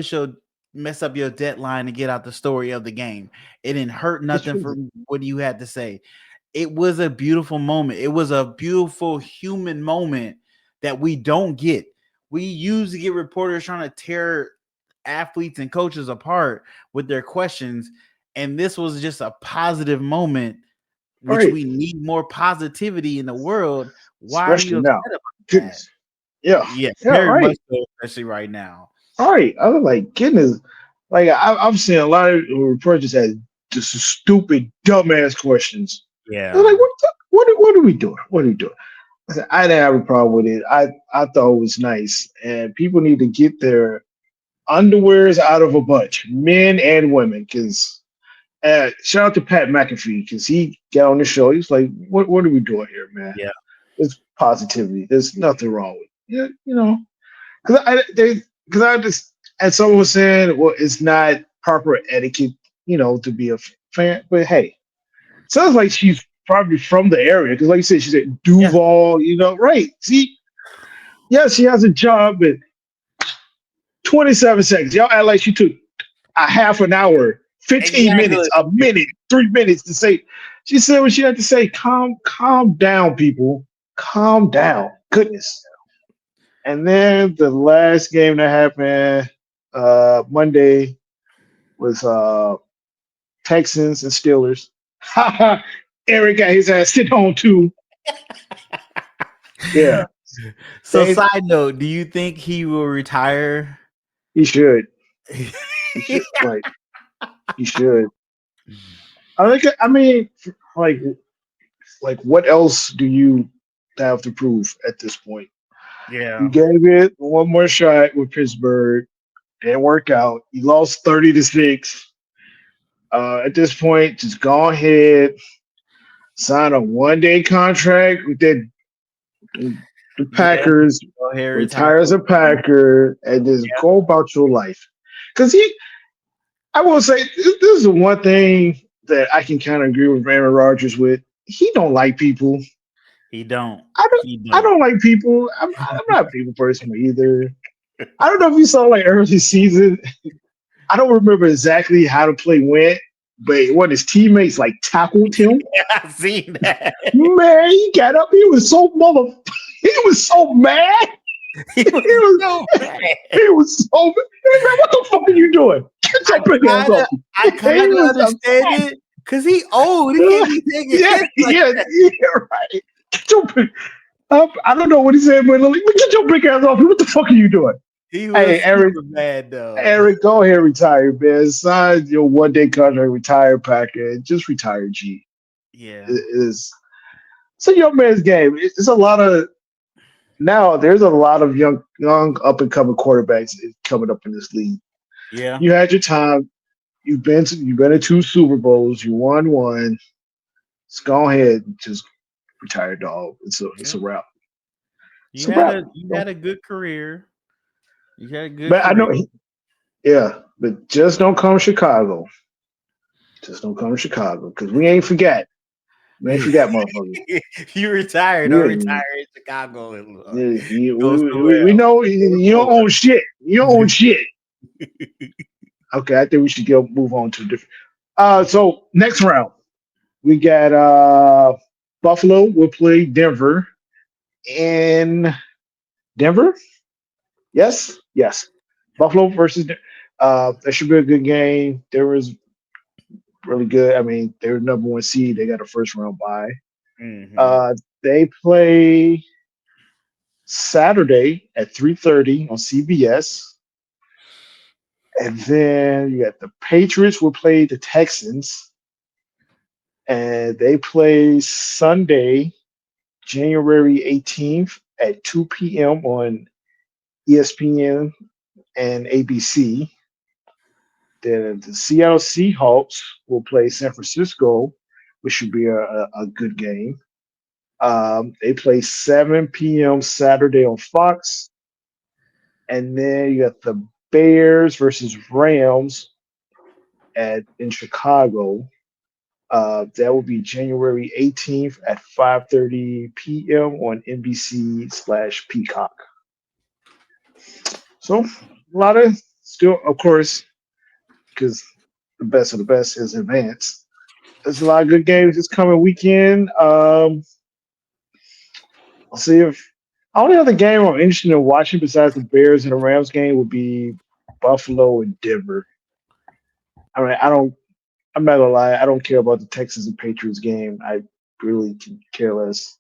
mess up your deadline to get out the story of the game. It didn't hurt It's nothing true. for what you had to say. It was a beautiful moment. It was a beautiful human moment that we don't get. We usually get reporters trying to tear athletes and coaches apart with their questions. And this was just a positive moment, All which right. we need more positivity in the world. Why are you Especially upset now. about that? Goodness. Yeah. Yeah, Yeah. very much Right. so, especially right now. All right. I was like, goodness. Like I've seen a lot of reporters that just stupid, dumbass questions. I was Yeah. like, what are we doing? What are we doing? I said, I didn't have a problem with it. I thought it was nice, and people need to get their underwears out of a bunch, men and women. Because shout out to Pat McAfee because he got on the show. He was like, what are we doing here, man? Yeah. It's positivity. There's nothing wrong with it. Yeah, because I just and someone was saying, well, it's not proper etiquette, to be a fan. But hey, sounds like she's probably from the area because, like you said, she's at Yeah. Duval. Right? See, yeah, she has a job, but 27 seconds. Y'all act like she took a half an hour, 15 minutes, Exactly. a minute, 3 minutes to say. She said what she had to say. Calm down, people. Calm down. Goodness. And then the last game that happened Monday was Texans and Steelers. Eric got his ass sit on too. Yeah, So, they, side note, do you think he will retire? he should. He should. Like he should. I think. I mean, like what else do you have to prove at this point? You Yeah. gave it one more shot with Pittsburgh. Didn't work out. You lost 30-6. At this point, just go ahead, sign a 1-day contract with the Yeah. Packers, Go ahead, retire. retire as a Packer, and just Yeah. go about your life. Because I will say, this is the one thing that I can kind of agree with Aaron Rodgers with. He don't like people. He don't. I don't. He I don't. don't like people. I'm not a people person either. I don't know if you saw like early season. I don't remember exactly how the play went, but one of his teammates like tackled him. I've seen that. Man, he got up. He was so He was so mad. He He was was. so bad. He was so mad. He was like, what the fuck are you doing? Get I your big ass kind off of, me. I He kind of was understand upset. it because he old. He can't be taking Yeah, hits like yeah, that. yeah, right. Get your big. I don't know what he said, but like, get your big ass off me. What the fuck are you doing? He Hey, was Eric, super bad though. Eric, go ahead, retire, man. Sign your 1 day contract, retire package. Just retire, G. Yeah. It is it's a young man's game. It's a lot of now. There's a lot of young up and coming quarterbacks coming up in this league. Yeah. You had your time. You've been to 2 Super Bowls. You won one. Just go ahead, and just retire, dog. It's Yeah. a wrap. It's You a had wrap. a you had a good career. You had a good But I career. know, yeah. But just don't come to Chicago. Just don't come to Chicago because we ain't forget. We ain't forget, motherfuckers. You retired. Don't We, retire in Chicago and go we, somewhere we else. know Go you don't own shit. You don't own shit. Okay, I think we should move on to different. So next round we got Buffalo will play Denver in Denver. Yes, yes. Buffalo versus that should be a good game. There was really good. I mean, they're number 1 seed. They got a first round bye. Mhm. They play Saturday at 3:30 on CBS. And then you got the Patriots will play the Texans, and they play Sunday, January 18th at 2 p.m. on ESPN and ABC. Then the Seattle Seahawks will play San Francisco, which should be a good game. They play 7 p.m. Saturday on Fox. And then you got the Bears versus Rams in Chicago. That will be January 18th at 5:30 p.m. on NBC/Peacock. So a lot of still, of course, because the best of the best is advanced. There's a lot of good games this coming weekend. I'll see if only other game I'm interested in watching besides the Bears and the Rams game would be Buffalo and Denver. I mean, I don't. I'm not gonna lie. I don't care about the Texans and Patriots game. I really can care less.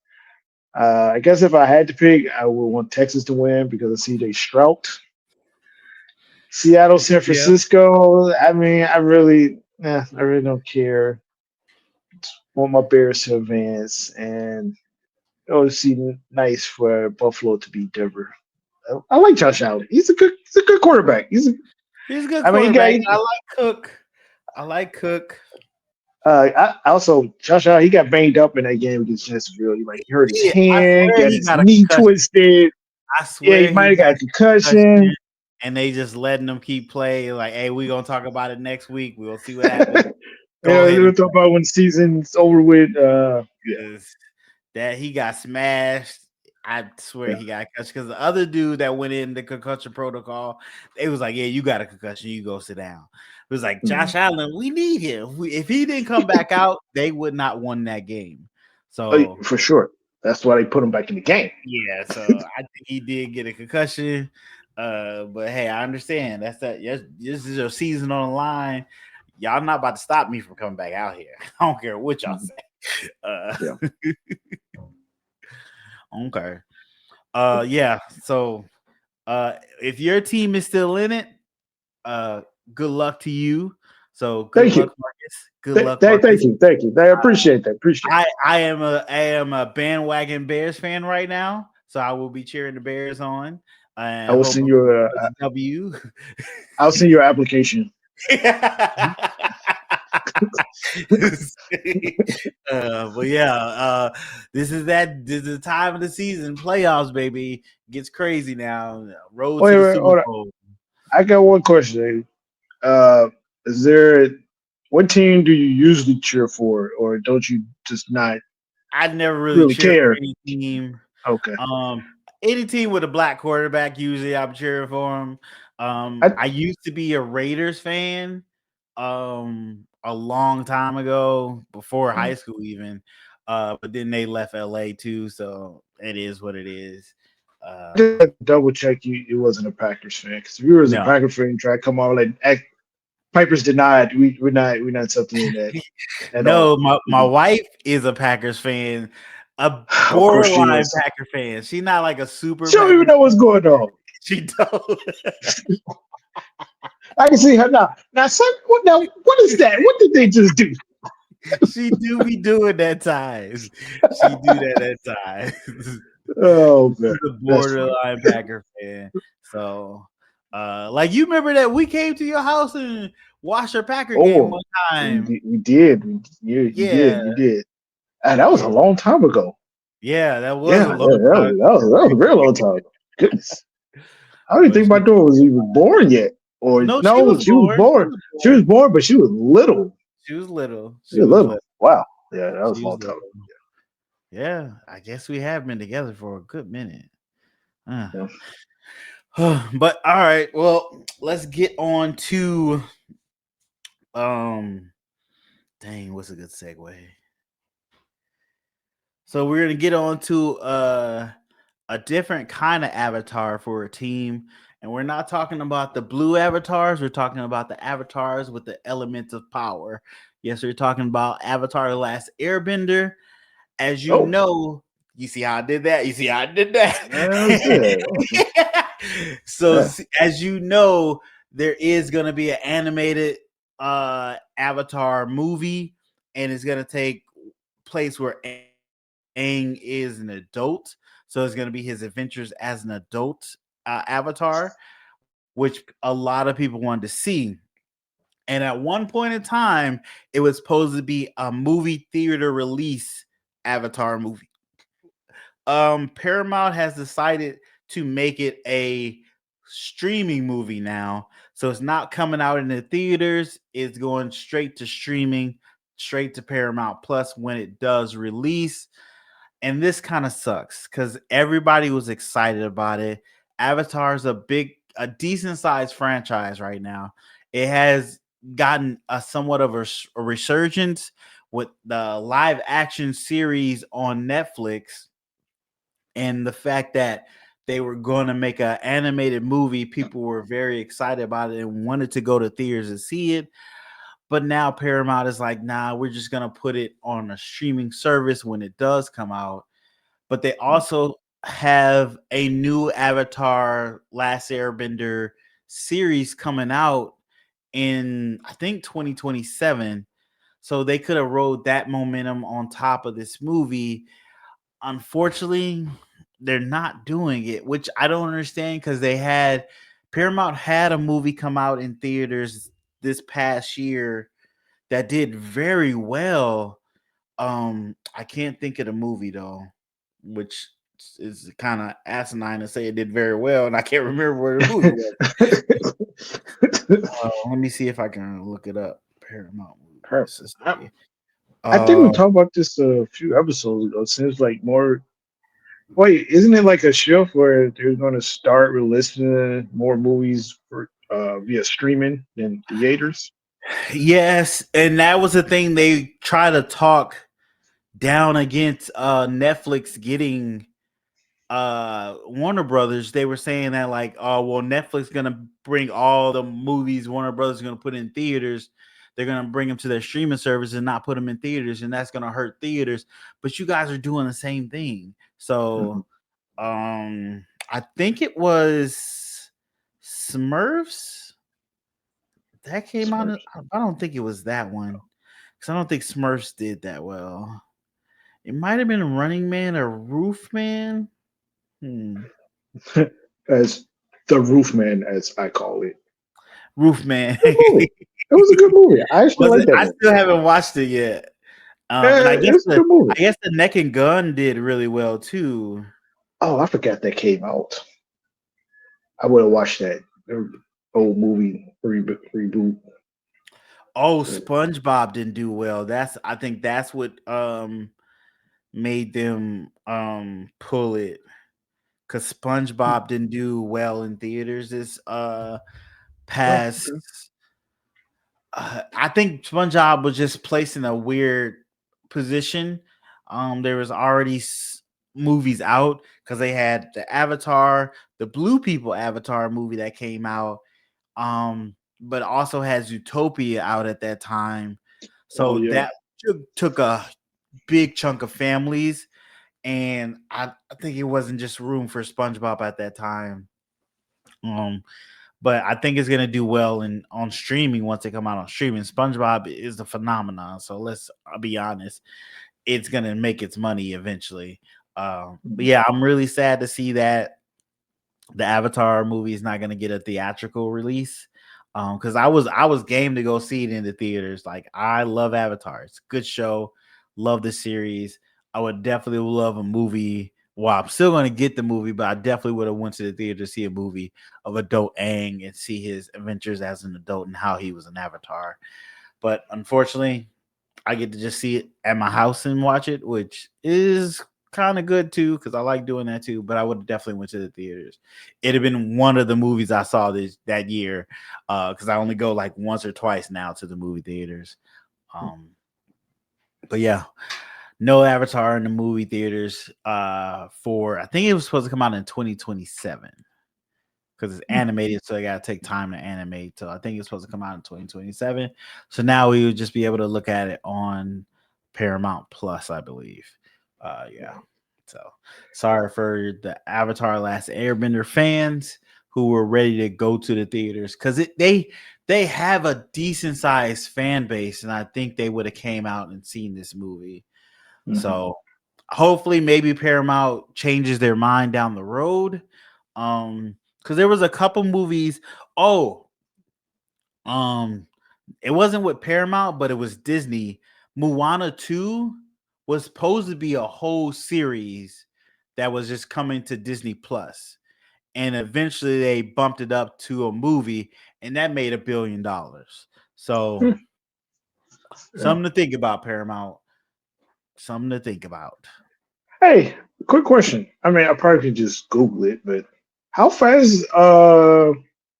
I guess if I had to pick, I would want Texas to win because of CJ Stroud. Seattle, San Yeah. Francisco. I mean, I really don't care. Want my Bears to advance, and it would seem nice for Buffalo to beat Denver. I like Josh Allen. He's a good quarterback. He's a good I mean, quarterback. I like Cook. I like Cook. I also Josh Allen. He got banged up in that game against Jacksonville. He hurt his I hand, swear got he his got a knee concussion. twisted. I Yeah, he swear he might have got got a a concussion, concussion. and they just letting him keep playing. Like, hey, we gonna talk about it next week. We'll see what happens. Go Yeah, ahead we'll and talk about when the season's over with. Yeah, play. That he got smashed. I swear yeah. he got concussion because the other dude that went in the concussion protocol, they was like, "Yeah, you got a concussion. You go sit down." It was like Mhm. Josh Allen. We need him. If he didn't come back out, they would not won that game. Oh, So for sure. That's why they put him back in the game. yeah, so I think he did get a concussion. But hey, I understand. That's that. Yes, this is your season on the line. Y'all not about to stop me from coming back out here. I don't care what y'all Mhm. say. Uh, Yeah. okay. Yeah. So, if your team is still in it, uh, good luck to you. So, good Thank you. luck, Marcus. Good luck, Thank Marcus. you. Thank you. I appreciate that. Appreciate I am a bandwagon Bears fan right now, so I will be cheering the Bears on I and will hope send you a W. I'll send your application. But yeah, this is the time of the season, playoffs, baby. Gets crazy now. Road to the Wait, Super hold on. Bowl. I got one question. Uh, is there what team do you usually cheer for, or don't you just not I never really really cheer for care? any team. Okay. Any team with a black quarterback, usually I'm cheering for them. I, I used to be a Raiders fan, a long time ago, before high school even. But then they left LA too, so it is what it is. just Uh, had to double check you wasn't a Packers fan because if you was a no, Packers fan, try to come on like Piper's denied. We're not accepting that at all. no, my wife is a Packers fan, a Of course she borderline is. Packer fan. She's not like a super She don't even Packer. know what's going on. She don't. I can see her now. Now, son, what now? What is that? What did they just do? She do be doing that times. She do that at times. Oh man, She's a that's funny. borderline Packer fan. So, like you remember that we came to your house and watched your Packer game Oh, one time. we did. You Yeah, did. You did. And that was yeah, a long time ago. yeah. That was Yeah, a that, long time. that was a real long time ago. Goodness. I don't even But think my she, daughter was even born yet. Or no, she no, was she was born. She born. was She was born. born, but she was little. She was little. She She was was little. little. Wow. Yeah, that was a She was long time little. Yeah, I guess we have been together for a good minute. Uh. ago. But all right, well, let's get on to um dang, what's a good segue? So we're gonna get on to a different kind of avatar for a team. And we're not talking about the blue avatars, we're talking about the avatars with the elements of power. Yes, we're talking about Avatar The Last Airbender. As you Oh, know, you see how I did that? You see how I did that's it. that? So Yeah. as you know, there is gonna be an animated Avatar movie, and it's gonna take place where Aang is an adult. So it's gonna be his adventures as an adult Avatar, which a lot of people wanted to see. And at one point in time, it was supposed to be a movie theater release Avatar movie. Paramount has decided to make it a streaming movie now. So it's not coming out in the theaters, it's going straight to streaming, straight to Paramount Plus when it does release. And this kind of sucks because everybody was excited about it. Avatar is a decent sized franchise right now. It has gotten a somewhat of a resurgence with the live action series on Netflix, and the fact that they were going to make an animated movie. People were very excited about it and wanted to go to theaters and see it. But now Paramount is like, nah, we're just going to put it on a streaming service when it does come out. But they also have a new Avatar Last Airbender series coming out in, I think, 2027. So they could have rode that momentum on top of this movie. Unfortunately, they're not doing it, which I don't understand because Paramount had a movie come out in theaters this past year that did very well. I can't think of the movie though, which is kind of asinine to say it did very well, and I can't remember where the movie was. Let me see if I can look it up. Paramount Her- movies. Let's I, see. I think we Uh, talked about this a few episodes ago. It seems like more. Wait, isn't it like a shift where they're going to start releasing more movies for via streaming than theaters? yes, and that was the thing they try to talk down against Netflix getting Warner Brothers. They were saying that like, oh well, Netflix gonna bring all the movies Warner Brothers is gonna put in theaters. They're gonna bring them to their streaming service and not put them in theaters, and that's gonna hurt theaters. But you guys are doing the same thing. Mhm. So I think it was Smurfs that came out. Smurfs. I don't think it was that one because I don't think Smurfs did that well. It might have been Running Man or Roof Man. Hmm. As the Roof Man, as I call it. Roof Man. Good movie. It was a good movie. I actually Was like it? that I movie. still haven't watched it yet. And I guess It's a good movie. the Neck and Gun did really well too. Oh, I forgot that came out. I would have watched that old movie reboot. Oh, Yeah. SpongeBob didn't do well. I think that's what made them pull it, because SpongeBob didn't do well in theaters this Oh, past. okay. I think SpongeBob was just placed in a weird position. There was already movies out because they had the Avatar, the Blue People Avatar movie that came out, but also has Utopia out at that time. Oh So yeah. that took a big chunk of families, and I think it wasn't just room for SpongeBob at that time. Um, but I think it's gonna do well in on streaming once they come out on streaming. SpongeBob is a phenomenon, so let's be honest, it's gonna make its money eventually. But Mhm. yeah, I'm really sad to see that the Avatar movie is not going to get a theatrical release. Because I was game to go see it in the theaters. Like I love Avatar. It's a good show. Love the series. I would definitely love a movie. Well, I'm still going to get the movie, but I definitely would have went to the theater to see a movie of adult Aang and see his adventures as an adult and how he was an Avatar. But unfortunately, I get to just see it at my house and watch it, which is kind of good too because I like doing that too. But I would have definitely went to the theaters. It'd have been one of the movies I saw that year because I only go like once or twice now to the movie theaters. Um, but yeah, no Avatar in the movie theaters for I think it was supposed to come out in 2027 because it's animated, so I gotta take time to animate. So I think it's supposed to come out in 2027. So now we would just be able to look at it on Paramount Plus, I believe. Yeah. So sorry for the Avatar Last Airbender fans who were ready to go to the theaters because they have a decent sized fan base, and I think they would have came out and seen this movie. Mhm. So hopefully maybe Paramount changes their mind down the road. Because there was a couple movies. Oh, um, it wasn't with Paramount, but it was Disney. Moana 2 was supposed to be a whole series that was just coming to Disney Plus. And eventually they bumped it up to a movie, and that made $1 billion. So Yeah. something to think about, Paramount. Something to think about. Hey, quick question. I mean, I probably could just Google it, but how fast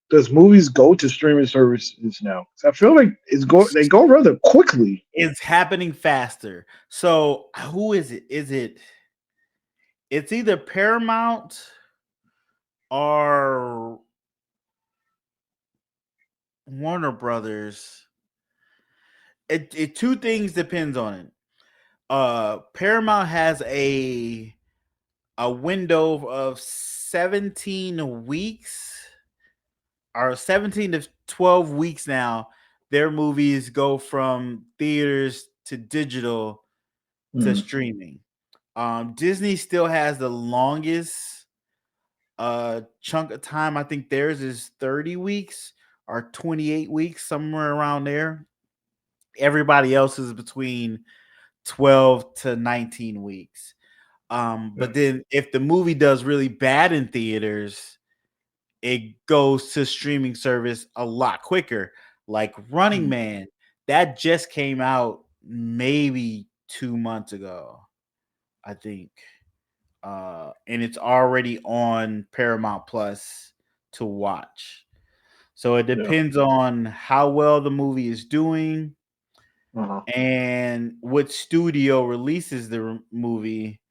does movies go to streaming services now? 'Cause I feel like they go rather quickly. It's happening faster. So who is it? It's either Paramount or Warner Brothers. It two things depends on it. Paramount has a window of 17 weeks or 17 to 12 weeks now. Their movies go from theaters to digital to Mhm. streaming. Disney still has the longest chunk of time. I think theirs is 30 weeks or 28 weeks, somewhere around there. Everybody else is between 12 to 19 weeks. Yeah. But then if the movie does really bad in theaters, it goes to streaming service a lot quicker. Like Running Mhm. Man, that just came out maybe 2 months ago, I think. And it's already on Paramount Plus to watch. So it Yeah. depends on how well the movie is doing Uh-huh. and what studio releases the movie.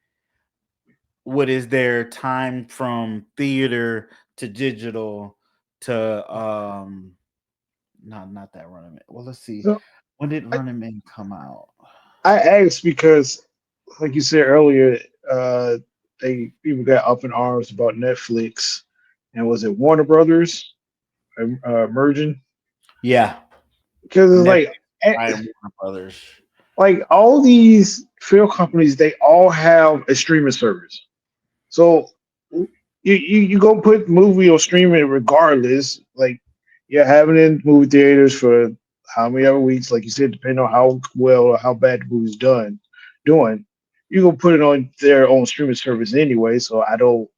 What is their time from theater to digital to not that Running Man. Well, let's see. So When did I, Running Man come out? I asked because, like you said earlier, they people got up in arms about Netflix, and was it Warner Brothers merging? Yeah, Because it's Netflix eh, by Warner Brothers. like all these film companies, they all have a streaming service. So you go put movie or streaming regardless. Like you're having it in movie theaters for how many other weeks, like you said, depending on how well or how bad the movie's doing. You gonna put it on their own streaming service anyway. So I don't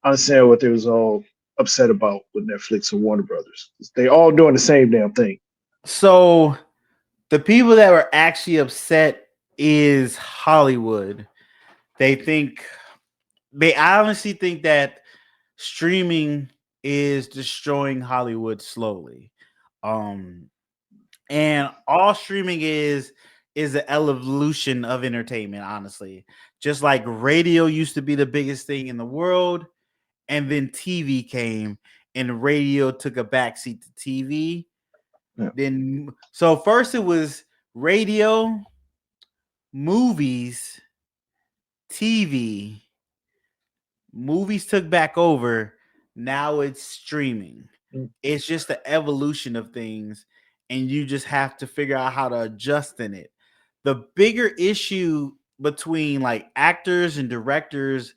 understand what they was all upset about with Netflix and Warner Brothers. They all doing the same damn thing. So the people that were actually upset is Hollywood. They think they honestly think that streaming is destroying Hollywood slowly. Um and all streaming is an evolution of entertainment, honestly. Just like radio used to be the biggest thing in the world, and then TV came and radio took a backseat to TV. Yeah. Then so first it was radio, movies, TV, movies took back over. Now it's streaming. Mm, It's just the evolution of things, and you just have to figure out how to adjust in it. The bigger issue between like actors and directors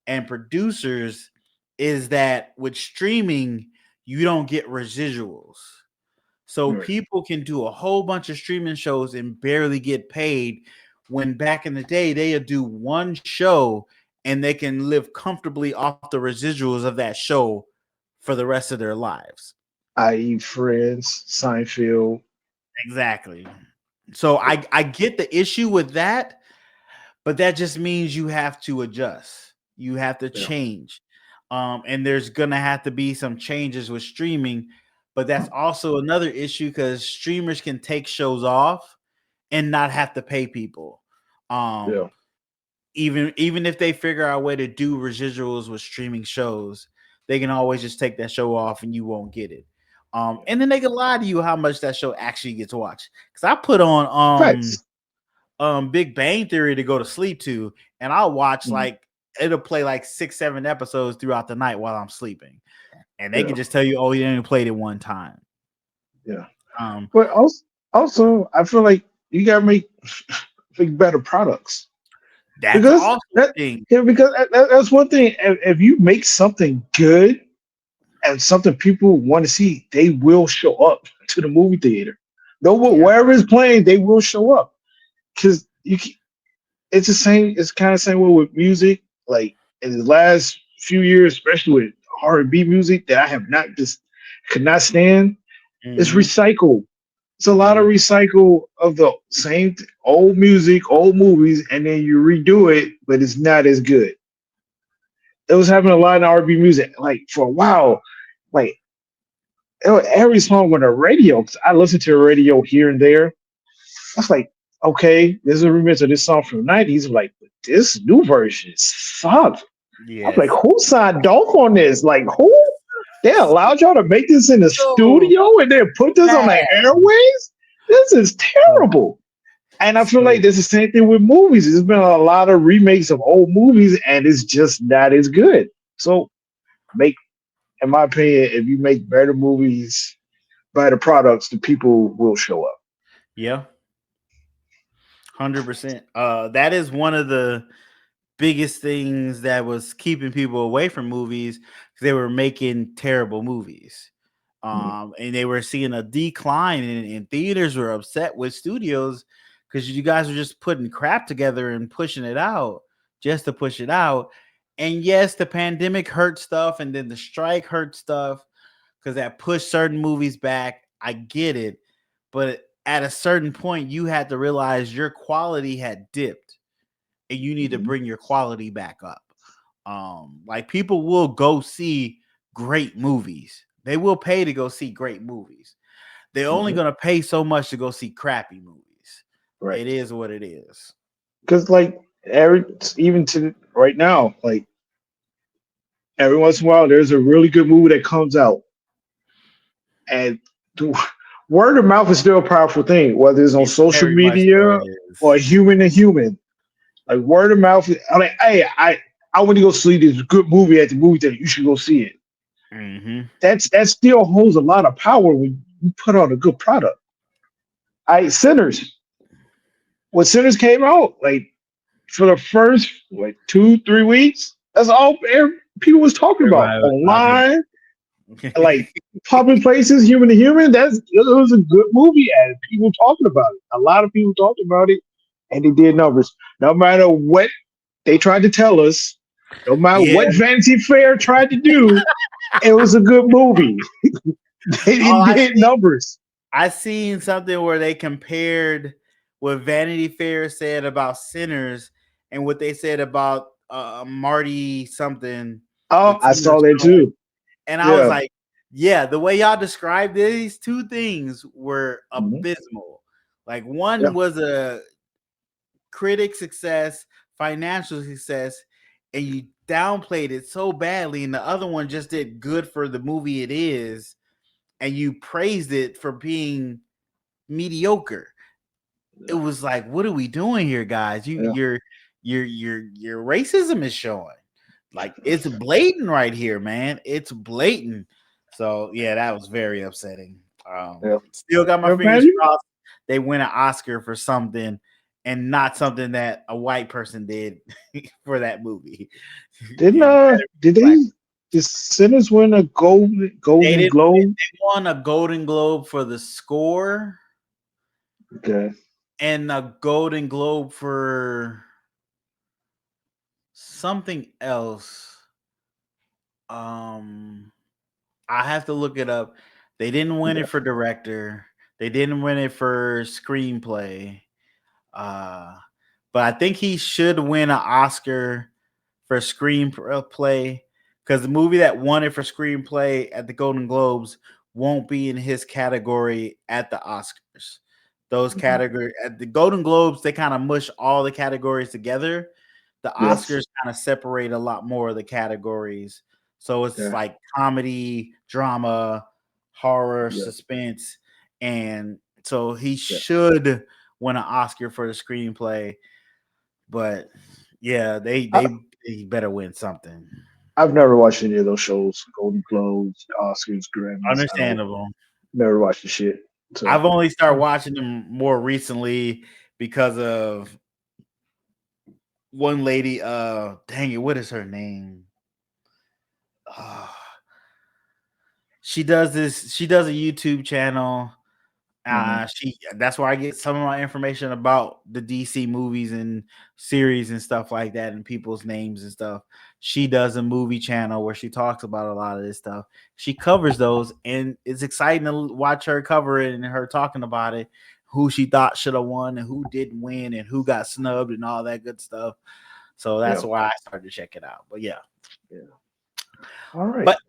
and producers is that with streaming, you don't get residuals. So right. people can do a whole bunch of streaming shows and barely get paid when back in the day they'd do one show and they can live comfortably off the residuals of that show for the rest of their lives. I.e., Friends, Seinfeld. Exactly. So I get the issue with that, but that just means you have to adjust. You have to Yeah, change. And there's gonna have to be some changes with streaming, but that's also another issue because streamers can take shows off and not have to pay people. Um, yeah, even if they figure out a way to do residuals with streaming shows, they can always just take that show off and you won't get it. yeah. And then they can lie to you how much that show actually gets watched. Because I put on Facts. Big Bang Theory to go to sleep to, and I'll watch Mhm. like it'll play like 6, 7 episodes throughout the night while I'm sleeping, and they can Yeah, just tell you, "Oh, you only played it one time." yeah. Um, But also, I feel like you gotta make better products that's because also that a thing. yeah, because that's one thing. If you make something good and something people want to see, they will show up to the movie theater. No, Yeah. wherever it's playing, they will show up because it's the same. It's kind of the same way with music. Like in the last few years, especially with R&B music, that I have not just could not stand. It's Mm-hmm. recycled. It's a lot of Mm-hmm. recycle of the same old music, old movies, and then you redo it, but it's not as good. It was happening a lot in R&B music. Like for a while, like every song on the radio. 'Cause I listen to the radio here and there. I was like, okay, this is a remix of this song from the '90s. I'm like, but this new version sucks. I'm like, Yes. who signed off on this? Like, who? They allowed y'all to make this in the So studio and then put this on the bad. airways? This is So, terrible. And I feel like so this is the same thing with movies. There's been a lot of remakes of old movies, and it's just not as good. So, make, in my opinion, if you make better movies, better products, the people will show up. yeah, 100%. That is one of the biggest things that was keeping people away from movies because they were making terrible movies. Mm, And they were seeing a decline, and theaters were upset with studios because you guys were just putting crap together and pushing it out just to push it out. And yes, the pandemic hurt stuff, and then the strike hurt stuff because that pushed certain movies back. I get it, but at a certain point, you had to realize your quality had dipped and you need to mhm, bring your quality back up. Like people will go see great movies. They will pay to go see great movies. They're only mhm. gonna pay so much to go see crappy movies. Right. It is what it is. Because, like, even to right now, like, every once in a while, there's a really good movie that comes out, and the word of mouth is still a powerful thing, whether it's on It social very much so media or is. human to human. Like word of mouth, I'm like, hey, I want to go see this good movie at the movie theater. You should go see it. Mm-hmm. That still holds a lot of power when you put out a good product. Sinners. When Sinners came out, like for the first like 2 3 weeks, that's all people was talking about Everybody was talking. online, like public places, human to human. It was a good movie, and people talking about it. A lot of people talked about it, and they did numbers. No matter what they tried to tell us, no matter Yeah. what Vanity Fair tried to do, it was a good movie. Oh, It did numbers. I seen something where they compared what Vanity Fair said about Sinners and what they said about Marty something, the Oh, I Tinder saw that Stone. too. And I was Yeah. like, yeah, the way y'all described these two things were Mhm. abysmal. Like one Yeah. was a critic success, financial success, and you downplayed it so badly, and the other one just did good for the movie it is, and you praised it for being mediocre. It Yeah. was like, what are we doing here, guys? Yeah. Your racism is showing. Like it's blatant right here, man. It's blatant. So yeah, that was very upsetting. Yeah, Still got my yeah, man. fingers crossed they win an Oscar for something and not something that a white person did for that movie. Didn't It better be did black. they did Sinners win a They Golden didn't win. Globe? They won a Golden Globe for the score Okay. and a Golden Globe for something else. Um, I have to look it up. They didn't win Yeah. it for director. They didn't win it for screenplay. Uh, but I think he should win an Oscar for screenplay because the movie that won it for screenplay at the Golden Globes won't be in his category at the Oscars. Those Mhm. category at the Golden Globes, they kind of mush all the categories together. The Yes. Oscars kind of separate a lot more of the categories. So it's Yeah. like comedy, drama, horror, Yeah. suspense, and so he Yeah. should win an Oscar for the screenplay. But yeah, I, they better win something. I've never watched any of those shows. Golden Globes, Oscars, Grammys. I don't Understandable. never watched the shit. So I've only started watching them more recently because of one lady. Dang it, what is her name? Uh, she does this. She does a YouTube channel. mhm. She That's where I get some of my information about the DC movies and series and stuff like that and people's names and stuff. She does a movie channel where she talks about a lot of this stuff. She covers those and it's exciting to watch her cover it and her talking about it, who she thought should have won and who didn't win and who got snubbed and all that good stuff. So that's Yeah. why I started to check it out. But yeah. Yeah. All right. But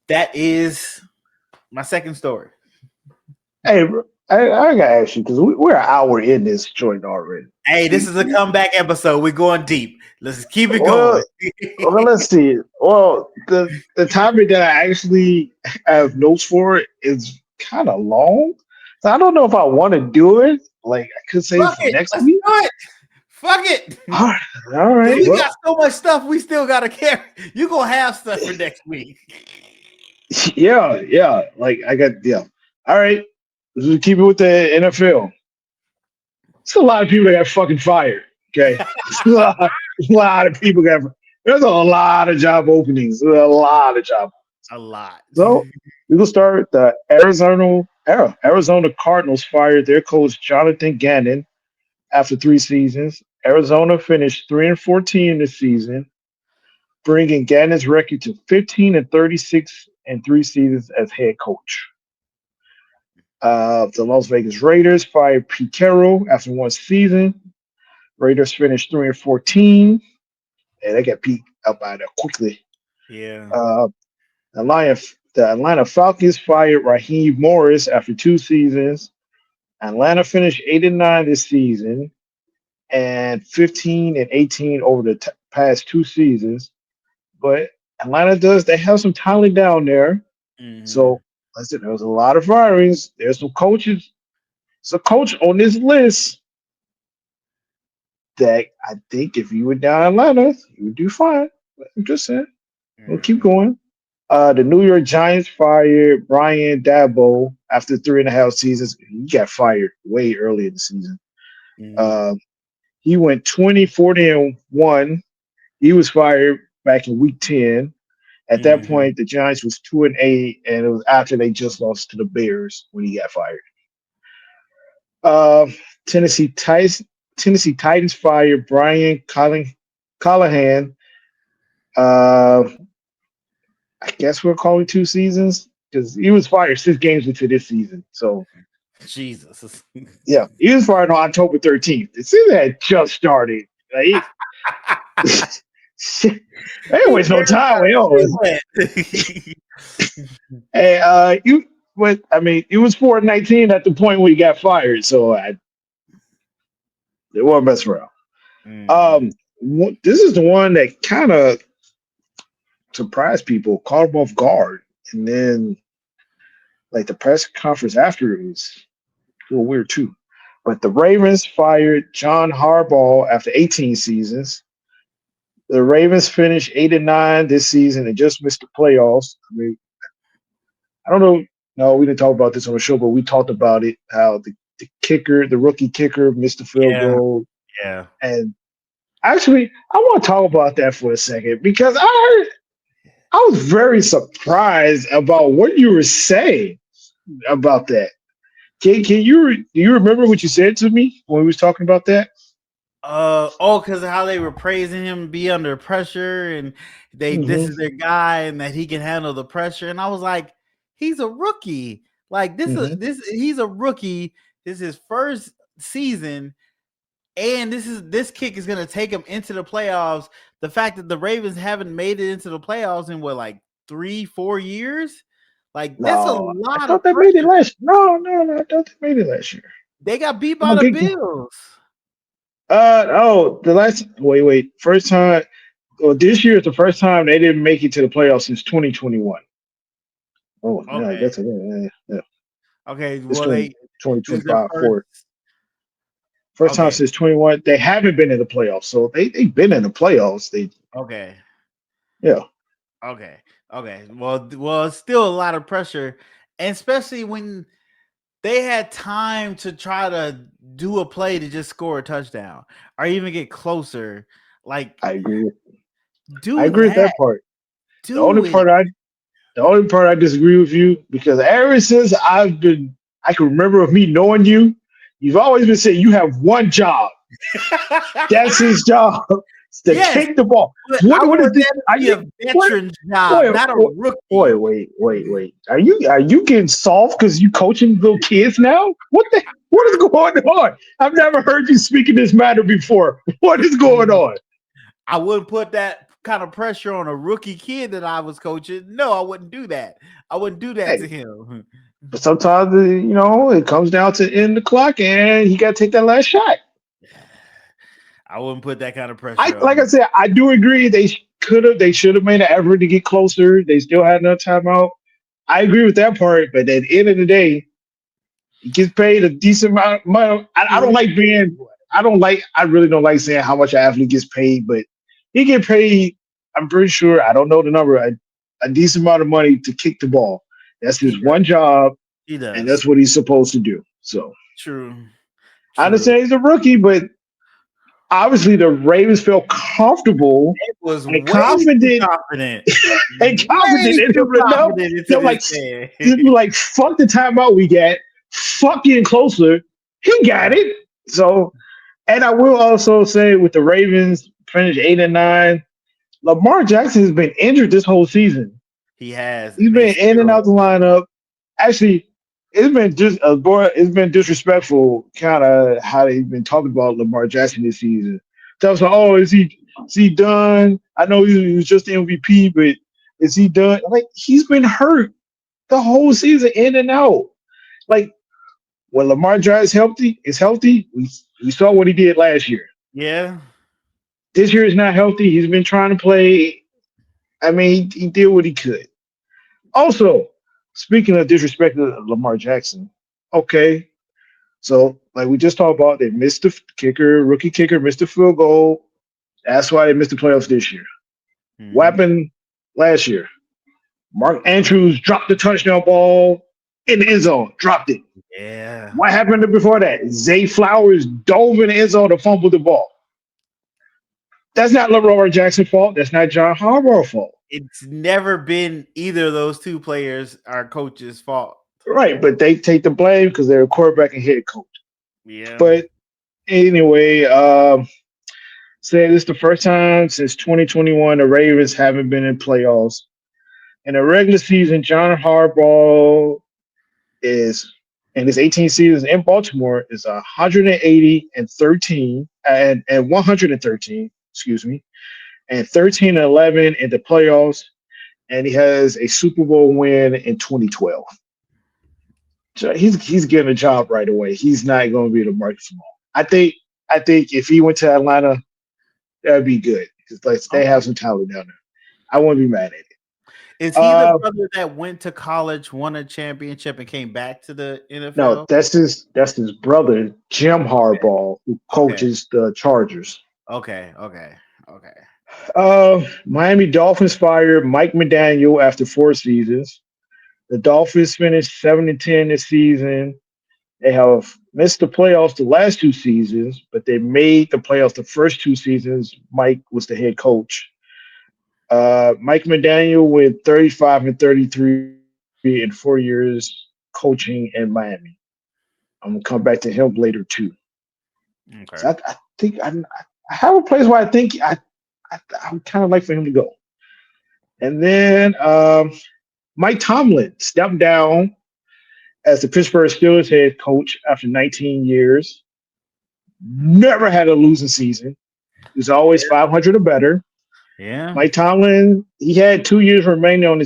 that is my second story. Hey, bro, I gotta ask you because we're an hour in this joint already. Hey, this is a comeback episode. We're going deep. Let's keep it Well, going. well, let's see. Well, the topic that I actually have notes for is kind of long, so I don't know if I want to do it. Like I could say Fuck for it. next Let's week. do it. Fuck it. All right, all Because right. we Well, got so much stuff we still got to carry. You going to have stuff for next week. yeah, yeah. Like I got yeah. All right, let's just keep it with the NFL. It's a lot of people that got fucking fired. Okay, a lot of people got. There's a lot of job openings. There's a lot of job. A lot. So we will start with the Arizona Cardinals fired their coach Jonathan Gannon after 3 seasons. Arizona finished 3-14 this season, bringing Gannon's record to 15-36 in 3 seasons as head coach. The Las Vegas Raiders fired Pete Carroll after 1 season. Raiders finished 3-14, and they got Pete up out there quickly. Yeah. Uh, the Atlanta Falcons fired Raheem Morris after 2 seasons. Atlanta finished 8-9 this season and 15-18 over the past 2 seasons. But Atlanta they have some talent down there. Hmm. So listen, there was a lot of firings. There's some coaches. There's a coach on this list that I think if you were down in Atlanta, you would do fine. But I'm just saying. We'll keep Hmm. going. The New York Giants fired Brian Dabo after 3.5 seasons. He got fired way early in the season. Hmm. Uh, he went 20-40-1. He was fired back in week 10. At that Hmm. point, the Giants was 2-8, and it was after they just lost to the Bears when he got fired. Uh, Tennessee Titans Tennessee Titans fired Callahan. Uh, I guess we're calling 2 seasons because he was fired 6 games into this season. So Jesus. yeah, he was fired on October 13th. The season had just started. Like, there He was no barely time. got You his know, feet wet. and you. But I mean, it was 4-19 at the point where he got fired, so they weren't messing around. Hmm. Um, this is the one that kind of surprised people, caught them off guard, and then like the press conference after it was a little weird too. But the Ravens fired John Harbaugh after 18 seasons. The Ravens finished 8-9 this season and just missed the playoffs. I mean, I don't know. No, we didn't talk about this on the show, but we talked about it. How the kicker, the rookie kicker, missed the field Yeah, goal. yeah. And actually, I want to talk about that for a second because I was very surprised about what you were saying about that. Do you remember what you said to me when we was talking about that? Because how they were praising him be under pressure and this Hmm. is their guy and that he can handle the pressure. And I was like, he's a rookie. Like Hmm. this he's a rookie. This is his first season, and this kick is gonna take him into the playoffs. The fact that the Ravens haven't made it into the playoffs in what, like 3-4 years, like that's a No, I lot thought of they made it pressure. last. No, no, no, I thought they made it last year. They got beat I'm by gonna the get. Bills. The last. Wait. First time. Well, this year is the first time they didn't make it to the playoffs since 2021. Oh, yeah, I Okay. guess. Yeah. Okay. It's Well, 20, this is their 2025. first. First time Okay. since 21. They haven't been in the playoffs, so they've been in the playoffs. Okay. Yeah. Okay. Okay. Well, it's still a lot of pressure, and especially when they had time to try to do a play to just score a touchdown or even get closer. Like, I agree. I do agree with that. that part. The only Do it. part I The only part I disagree with you because ever since I can remember of me knowing you, you've always been saying you have one job. That's his job. It's to Yes, kick the ball. but I What is want this? that to Are be you a what? veteran's job, Wait, not a wait, rookie. wait. Are you getting soft because you coaching little kids now? What is going on? I've never heard you speak in this matter before. What is going on? I wouldn't put that kind of pressure on a rookie kid that I was coaching. No, I wouldn't do that. I wouldn't do that to Hey, him. but sometimes it comes down to end the clock and he got to take that last shot. I wouldn't put that kind of I pressure like on I him. said, I do agree they should have made an effort to get closer. They still had enough timeout. I agree with that part, but at the end of the day, he gets paid a decent amount of money. I don't like being I really don't like saying how much an athlete gets paid, but he get paid, I'm pretty sure, I don't know the number, a decent amount of money to kick the ball. That's He his does. one job, He and does. that's what he's supposed to do. So True. I True. understand he's a rookie, but obviously the Ravens felt comfortable It was and way too confident confident. and confident Way in too him enough. confident into They're this like, man. they're like, fuck the timeout we got. Fuck getting closer. He got it. So, and I will also say with the Ravens finished 8-9, Lamar Jackson has been injured this whole season. He has, He's and they been in and still. out the lineup. Actually, it's been disrespectful, kind of how they've been talking about Lamar Jackson this season. Tell us, oh, is he done? I know he was just the MVP, but is he done? Like he's been hurt the whole season, in and out. Like when Lamar Jackson is healthy. We saw what he did last year. Yeah. This year is not healthy. He's been trying to play. I mean, he did what he could. Also, speaking of disrespect to Lamar Jackson, okay, so like we just talked about, they missed the kicker, rookie kicker missed the field goal. That's why they missed the playoffs this year. What Hmm. happened last year? Mark Andrews dropped the touchdown ball in the end zone, dropped it. Yeah. What happened before that? Zay Flowers dove in the end zone to fumble the ball. That's not Lamar Jackson's fault. That's not John Harbaugh's fault. It's never been either of those two players, our coach's fault. Right, but they take the blame because they're a quarterback and head coach. Yeah. But anyway, saying this is the first time since 2021 the Ravens haven't been in playoffs. In the regular season, John Harbaugh is in his 18 seasons in Baltimore is 180 and 13 and 113, excuse me, and 13 and 11 in the playoffs, and he has a Super Bowl win in 2012. So he's getting a job right away. He's not going to be the Marcus Small. I think if he went to Atlanta, that'd be good because like they have Okay. some talent down there. I wouldn't be mad at it. Is he the Uh, brother that went to college, won a championship, and came back to the no, NFL? that's his brother Jim Okay. Harbaugh who Okay. coaches the Chargers. Okay. Okay. Okay. Miami Dolphins fired Mike McDaniel after 4 seasons. The Dolphins finished 7-10 this season. They have missed the playoffs the last 2 seasons, but they made the playoffs the first 2 seasons. Mike was the head coach. Mike McDaniel with 35 and 33 in 4 years coaching in Miami. I'm gonna come back to him later too. So Okay. I think I have a place where I would kind of like for him to go. And then Mike Tomlin stepped down as the Pittsburgh Steelers head coach after 19 years. Never had a losing season. He was always 500 or better. Yeah. Mike Tomlin, he had 2 years remaining on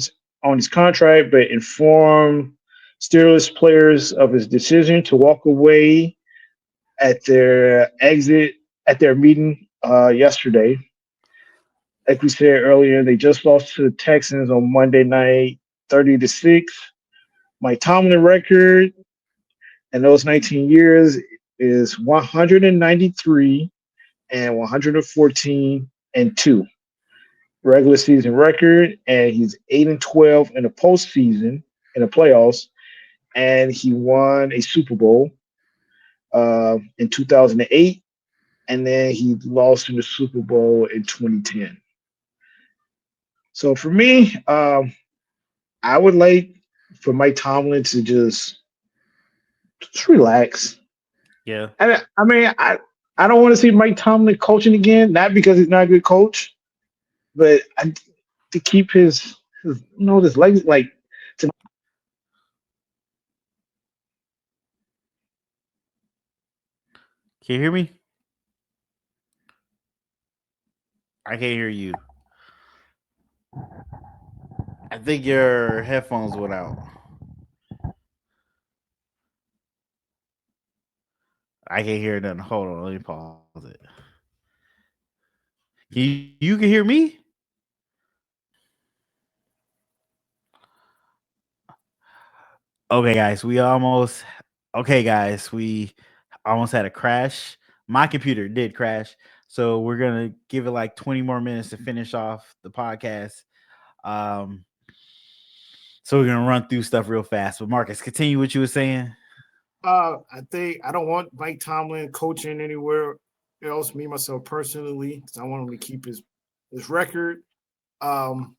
his contract, but informed Steelers players of his decision to walk away at their exit at their meeting yesterday. Like we said earlier, they just lost to the Texans on Monday night, 30-6. Mike Tomlin record in those 19 years is 193 and 114-2 regular season record, and he's 8-12 in the postseason in the playoffs, and he won a Super Bowl in 2008, and then he lost in the Super Bowl in 2010. So for me, I would like for Mike Tomlin to just relax. Yeah. And I mean, I don't want to see Mike Tomlin coaching again, not because he's not a good coach, but to keep his this legacy, like to Can you hear me? I can't hear you. I think your headphones went out. I can't hear nothing. Hold on, let me pause it. You can hear me? Okay, guys, we almost had a crash. My computer did crash, so we're gonna give it like 20 more minutes to finish off the podcast. Um, so we're gonna run through stuff real fast. But Marcus, continue what you were saying. I think I don't want Mike Tomlin coaching anywhere else. Me myself personally, because I want him to keep his record. Um,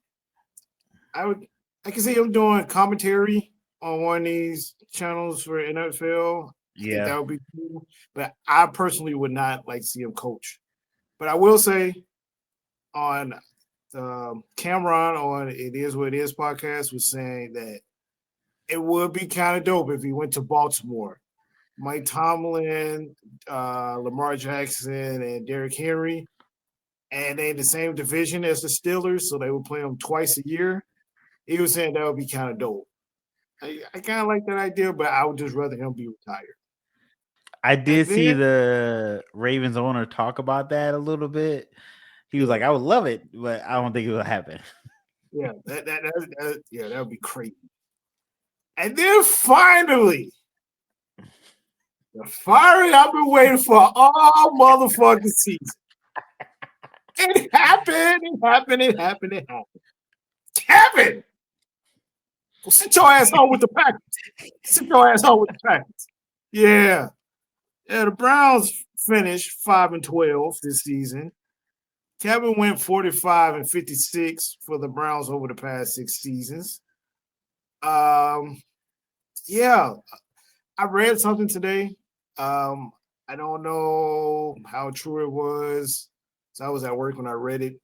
I would I can see him doing commentary on one of these channels for NFL. I think Yeah, that would be cool. But I personally would not like to see him coach. But I will say on Cameron on It Is What It Is podcast was saying that it would be kind of dope if he went to Baltimore. Mike Tomlin, Lamar Jackson, and Derrick Henry, and they in the same division as the Steelers, so they would play them twice a year. He was saying that would be kind of dope. I kind of like that idea, but I would just rather him be retired. I And did see then, the Ravens owner talk about that a little bit. He was like, yeah, "I would love it, but I don't think it will happen." yeah, yeah, that would be crazy. And then finally, the firing I've been waiting for all motherfucking season. It happened. It happened. It happened. It happened. Kevin, well, sit your ass home with the Packers. Sit your ass home with the Packers. Yeah. Yeah, the Browns finished 5-12 this season. Kevin went 45 and 56 for the Browns over the past 6 seasons. Um, yeah, I read something today. I don't know how true it was. So I was at work when I read it.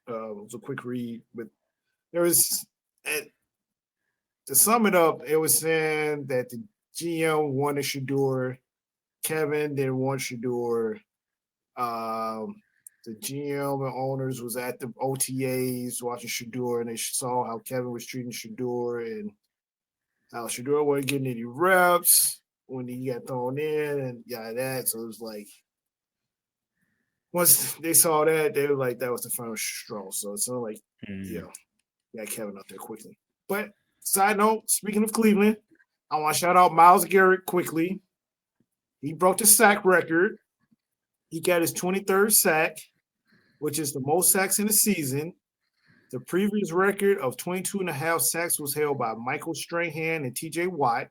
It was a quick read, but there was to sum it up, it was saying that the GM wanted Shador, Kevin didn't want Shador. Um, the GM and owners was at the OTAs watching Shador, and they saw how Kevin was treating Shador and how Shador wasn't getting any reps when he got thrown in and yeah, that. So it was like once they saw that, they were like, that was the final straw. So it's not like, Mm. yeah, got Kevin out there quickly. But side note, speaking of Cleveland, I want to shout out Myles Garrett quickly. He broke the sack record. He got his 23rd sack. which is the most sacks in the season. The previous record of 22 and a half sacks was held by Michael Strahan and TJ Watt.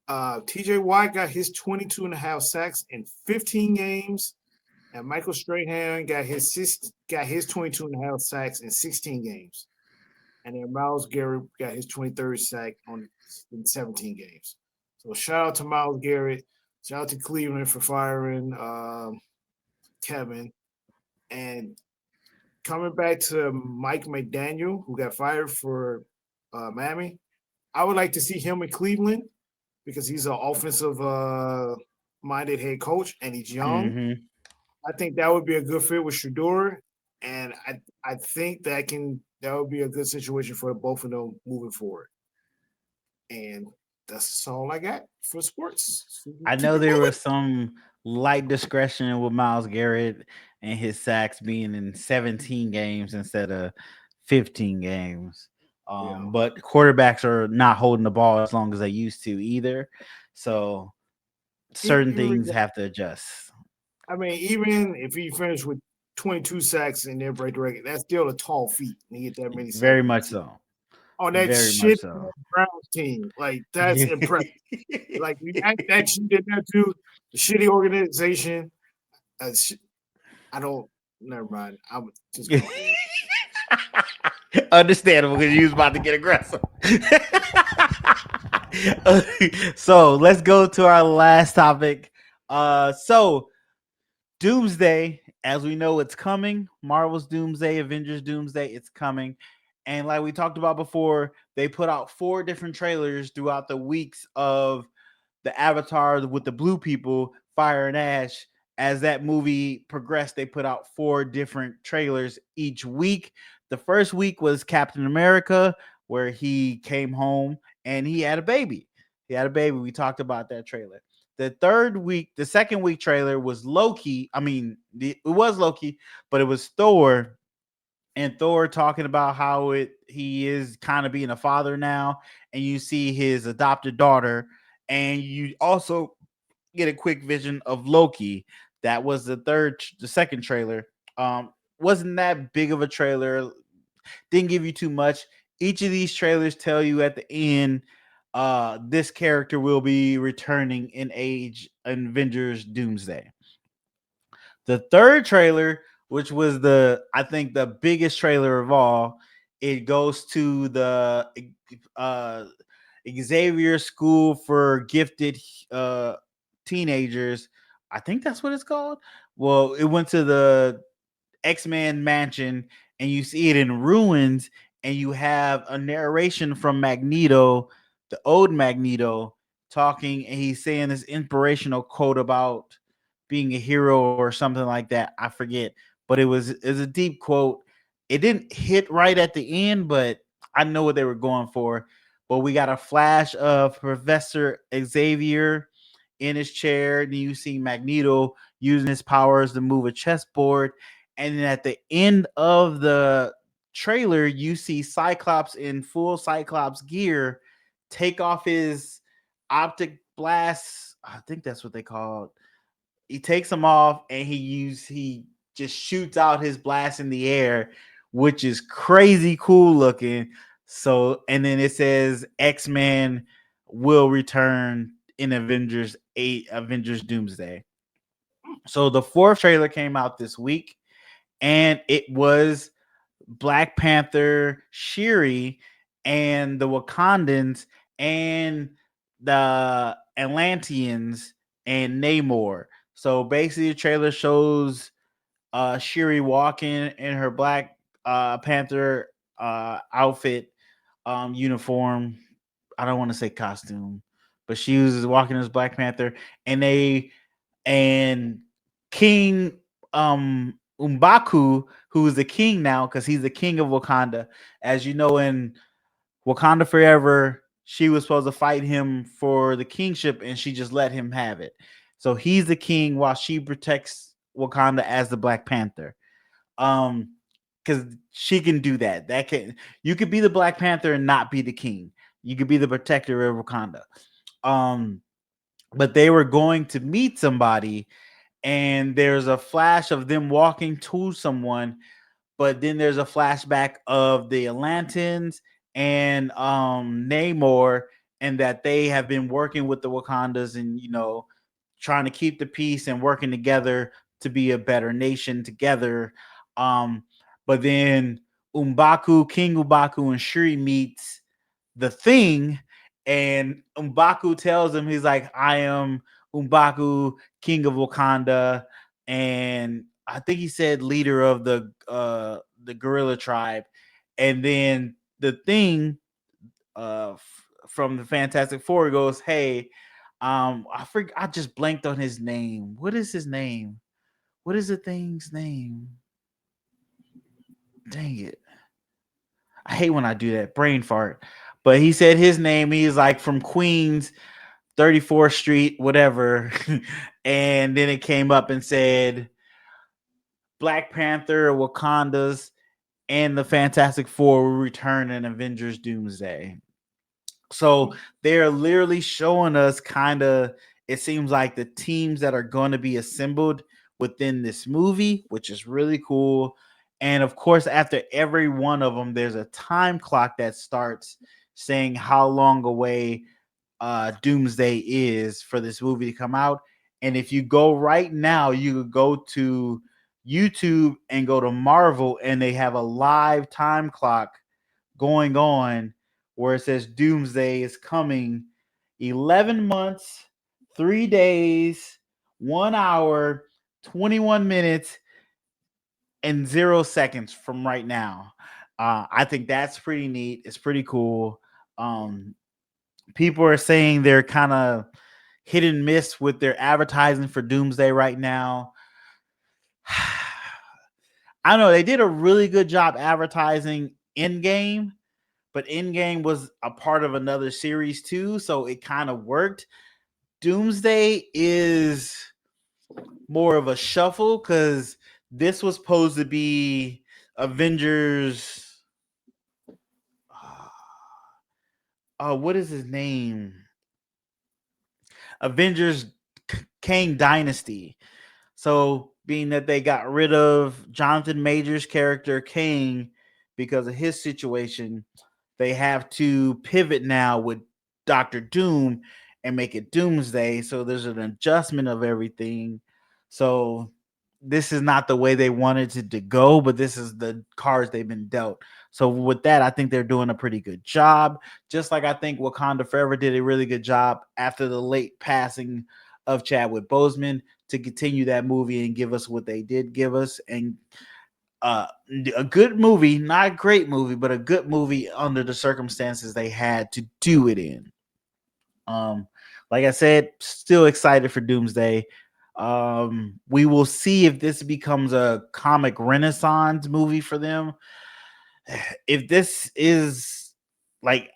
TJ Watt got his 22 and a half sacks in 15 games, and Michael Strahan got his 22 and a half sacks in 16 games. And then Myles Garrett got his 23rd sack in 17 games. So shout out to Myles Garrett. Shout out to Cleveland for firing Kevin. And coming back to Mike McDaniel, who got fired for Miami, I would like to see him in Cleveland because he's an offensive minded head coach and he's young. Mm-hmm. I think that would be a good fit with Shador, and I think that would be a good situation for both of them moving forward. And that's all I got for sports. I know there was some light discretion with Myles Garrett and his sacks being in 17 games instead of 15 games. But quarterbacks are not holding the ball as long as they used to either. So certain things have to adjust. I mean, even if he finished with 22 sacks in their break record, that's still a tall feat. And he get that many sacks. Very much so. On that shit Browns team. Like, that's impressive. Like, that shit did that too. The shitty organization. I don't, never mind. I'm just going Understandable because you was about to get aggressive. So let's go to our last topic. So Doomsday, as we know, it's coming. Marvel's Doomsday, Avengers Doomsday, it's coming. And like we talked about before, they put out 4 different trailers throughout the weeks of the Avatar with the blue people, Fire and Ash. As that movie progressed, they put out 4 different trailers each week. The first week was Captain America, where he came home and he had a baby. We talked about that trailer. The second week trailer was Loki. I mean, it was Loki, but it was Thor. And Thor talking about how he is kind of being a father now, and you see his adopted daughter, and you also get a quick vision of Loki. That was the second trailer. Wasn't that big of a trailer. Didn't give you too much. Each of these trailers tell you at the end, this character will be returning in Avengers Doomsday. The third trailer, which was I think the biggest trailer of all, it goes to the Xavier School for Gifted Teenagers. I think that's what it's called. Well, it went to the X-Men mansion, and you see it in ruins, and you have a narration from Magneto, the old Magneto, talking, and he's saying this inspirational quote about being a hero or something like that. I forget, but it was a deep quote. It didn't hit right at the end, but I know what they were going for. But we got a flash of Professor Xavier in his chair. Then you see Magneto using his powers to move a chessboard. And then at the end of the trailer, you see Cyclops in full Cyclops gear take off his optic blast. I think that's what they call it. He takes them off and he just shoots out his blast in the air, which is crazy cool looking. So, and then it says X-Men will return in Avengers Doomsday. So the 4th trailer came out this week, and it was Black Panther, Shuri, and the Wakandans, and the Atlanteans, and Namor. So basically, the trailer shows Shuri walking in her Black Panther outfit, uniform. I don't want to say costume, but she was walking as Black Panther, and King M'Baku, who is the king now, because he's the king of Wakanda. As you know, in Wakanda Forever, she was supposed to fight him for the kingship, and she just let him have it. So he's the king while she protects Wakanda as the Black Panther. Because she can do that. You could be the Black Panther and not be the king. You could be the protector of Wakanda. But they were going to meet somebody, and there's a flash of them walking to someone, but then there's a flashback of the Atlantans and Namor, and that they have been working with the Wakandas and trying to keep the peace and working together to be a better nation together. Um, but then King Umbaku and Shuri meets the Thing, and Umbaku tells him, he's like, I am Umbaku, king of Wakanda, and I think he said leader of the gorilla tribe. And then the Thing from the Fantastic Four goes, hey, I just blanked on his name. What is his name? What is the Thing's name? Dang it. I hate when I do that. Brain fart. But he said his name. He's like from Queens, 34th Street, whatever. And then it came up and said Black Panther, Wakanda's, and the Fantastic Four will return in Avengers Doomsday. So they're literally showing us kind of, it seems like the teams that are going to be assembled within this movie, which is really cool. And of course, after every one of them, there's a time clock that starts saying how long away Doomsday is for this movie to come out. And if you go right now, you could go to YouTube and go to Marvel, and they have a live time clock going on where it says Doomsday is coming 11 months, 3 days, 1 hour, 21 minutes, and 0 seconds from right now. I think that's pretty neat. It's pretty cool. People are saying they're kind of hit and miss with their advertising for Doomsday right now. I don't know. They did a really good job advertising Endgame, but Endgame was a part of another series too, so it kind of worked. Doomsday is more of a shuffle because this was supposed to be Avengers. What is his name? Avengers Kang Dynasty. So, being that they got rid of Jonathan Majors' character Kang because of his situation, they have to pivot now with Doctor Doom and make it Doomsday. So there's an adjustment of everything. So this is not the way they wanted it to go, but this is the cards they've been dealt. So with that, I think they're doing a pretty good job. Just like I think Wakanda Forever did a really good job after the late passing of Chadwick Boseman to continue that movie and give us what they did give us. And a good movie, not a great movie, but a good movie under the circumstances they had to do it in. Like I said, still excited for Doomsday. We will see if this becomes a comic renaissance movie for them. If this is like,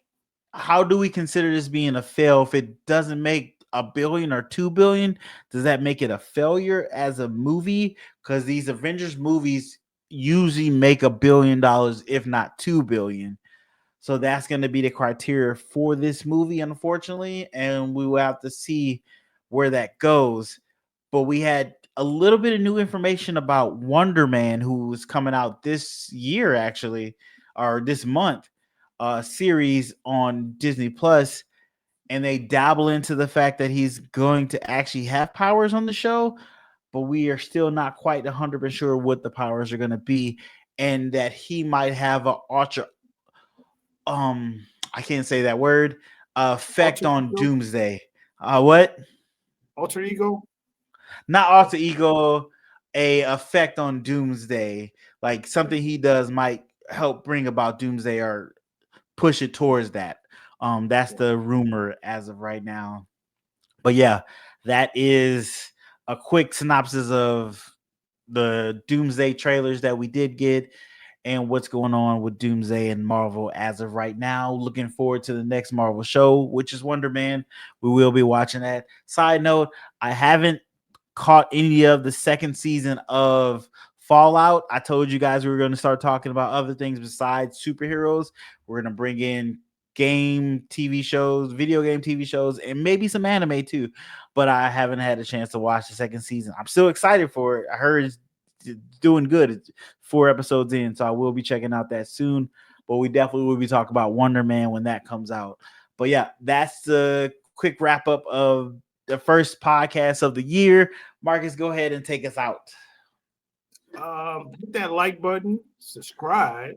how do we consider this being a fail if it doesn't make $1 billion or $2 billion? Does that make it a failure as a movie? Because these Avengers movies usually make $1 billion, if not $2 billion. So that's going to be the criteria for this movie, unfortunately, and we will have to see where that goes. But we had a little bit of new information about Wonder Man, who is coming out this year, actually, or this month, series on Disney Plus, and they dabble into the fact that he's going to actually have powers on the show, but we are still not quite 100% sure what the powers are going to be, and that he might have a ultra I can't say that word, effect Alter on ego? Doomsday. What? Alter ego? Not alter ego, a effect on Doomsday. Like something he does might help bring about Doomsday or push it towards that. That's the rumor as of right now. But yeah, that is a quick synopsis of the Doomsday trailers that we did get and what's going on with Doomsday and Marvel as of right now. Looking forward to the next Marvel show, which is Wonder Man. We will be watching that. Side note, I haven't caught any of the second season of Fallout. I told you guys we were going to start talking about other things besides superheroes. We're going to bring in game TV shows, video game TV shows, and maybe some anime too. But I haven't had a chance to watch the second season. I'm still excited for it. I heard it's doing good. It's 4 episodes in, so I will be checking out that soon. But we definitely will be talking about Wonder Man when that comes out. But yeah, that's the quick wrap up of the first podcast of the year. Marcus, go ahead and take us out. Hit that like button, subscribe.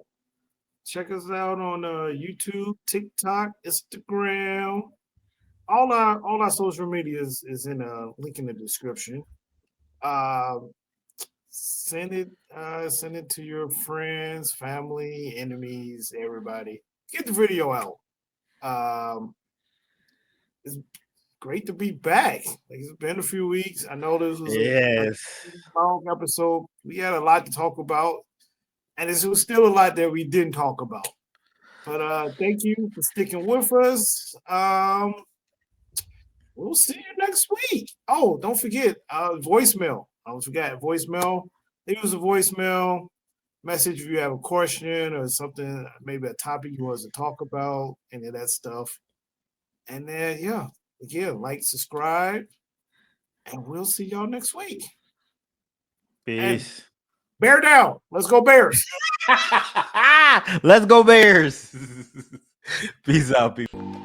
Check us out on YouTube, TikTok, Instagram. All our social media is in a link in the description. Send it to your friends, family, enemies, everybody. Get the video out. It's great to be back. Like, it's been a few weeks. I know this was a long episode. We had a lot to talk about, and it was still a lot that we didn't talk about. But thank you for sticking with us. We'll see you next week. Oh, don't forget voicemail. I almost forgot voicemail. Leave us a voicemail message if you have a question or something, maybe a topic you want us to talk about, any of that stuff. And then, yeah, again, like, subscribe, and we'll see y'all next week. Peace. And bear down. Let's go Bears. Let's go Bears. Peace out, people.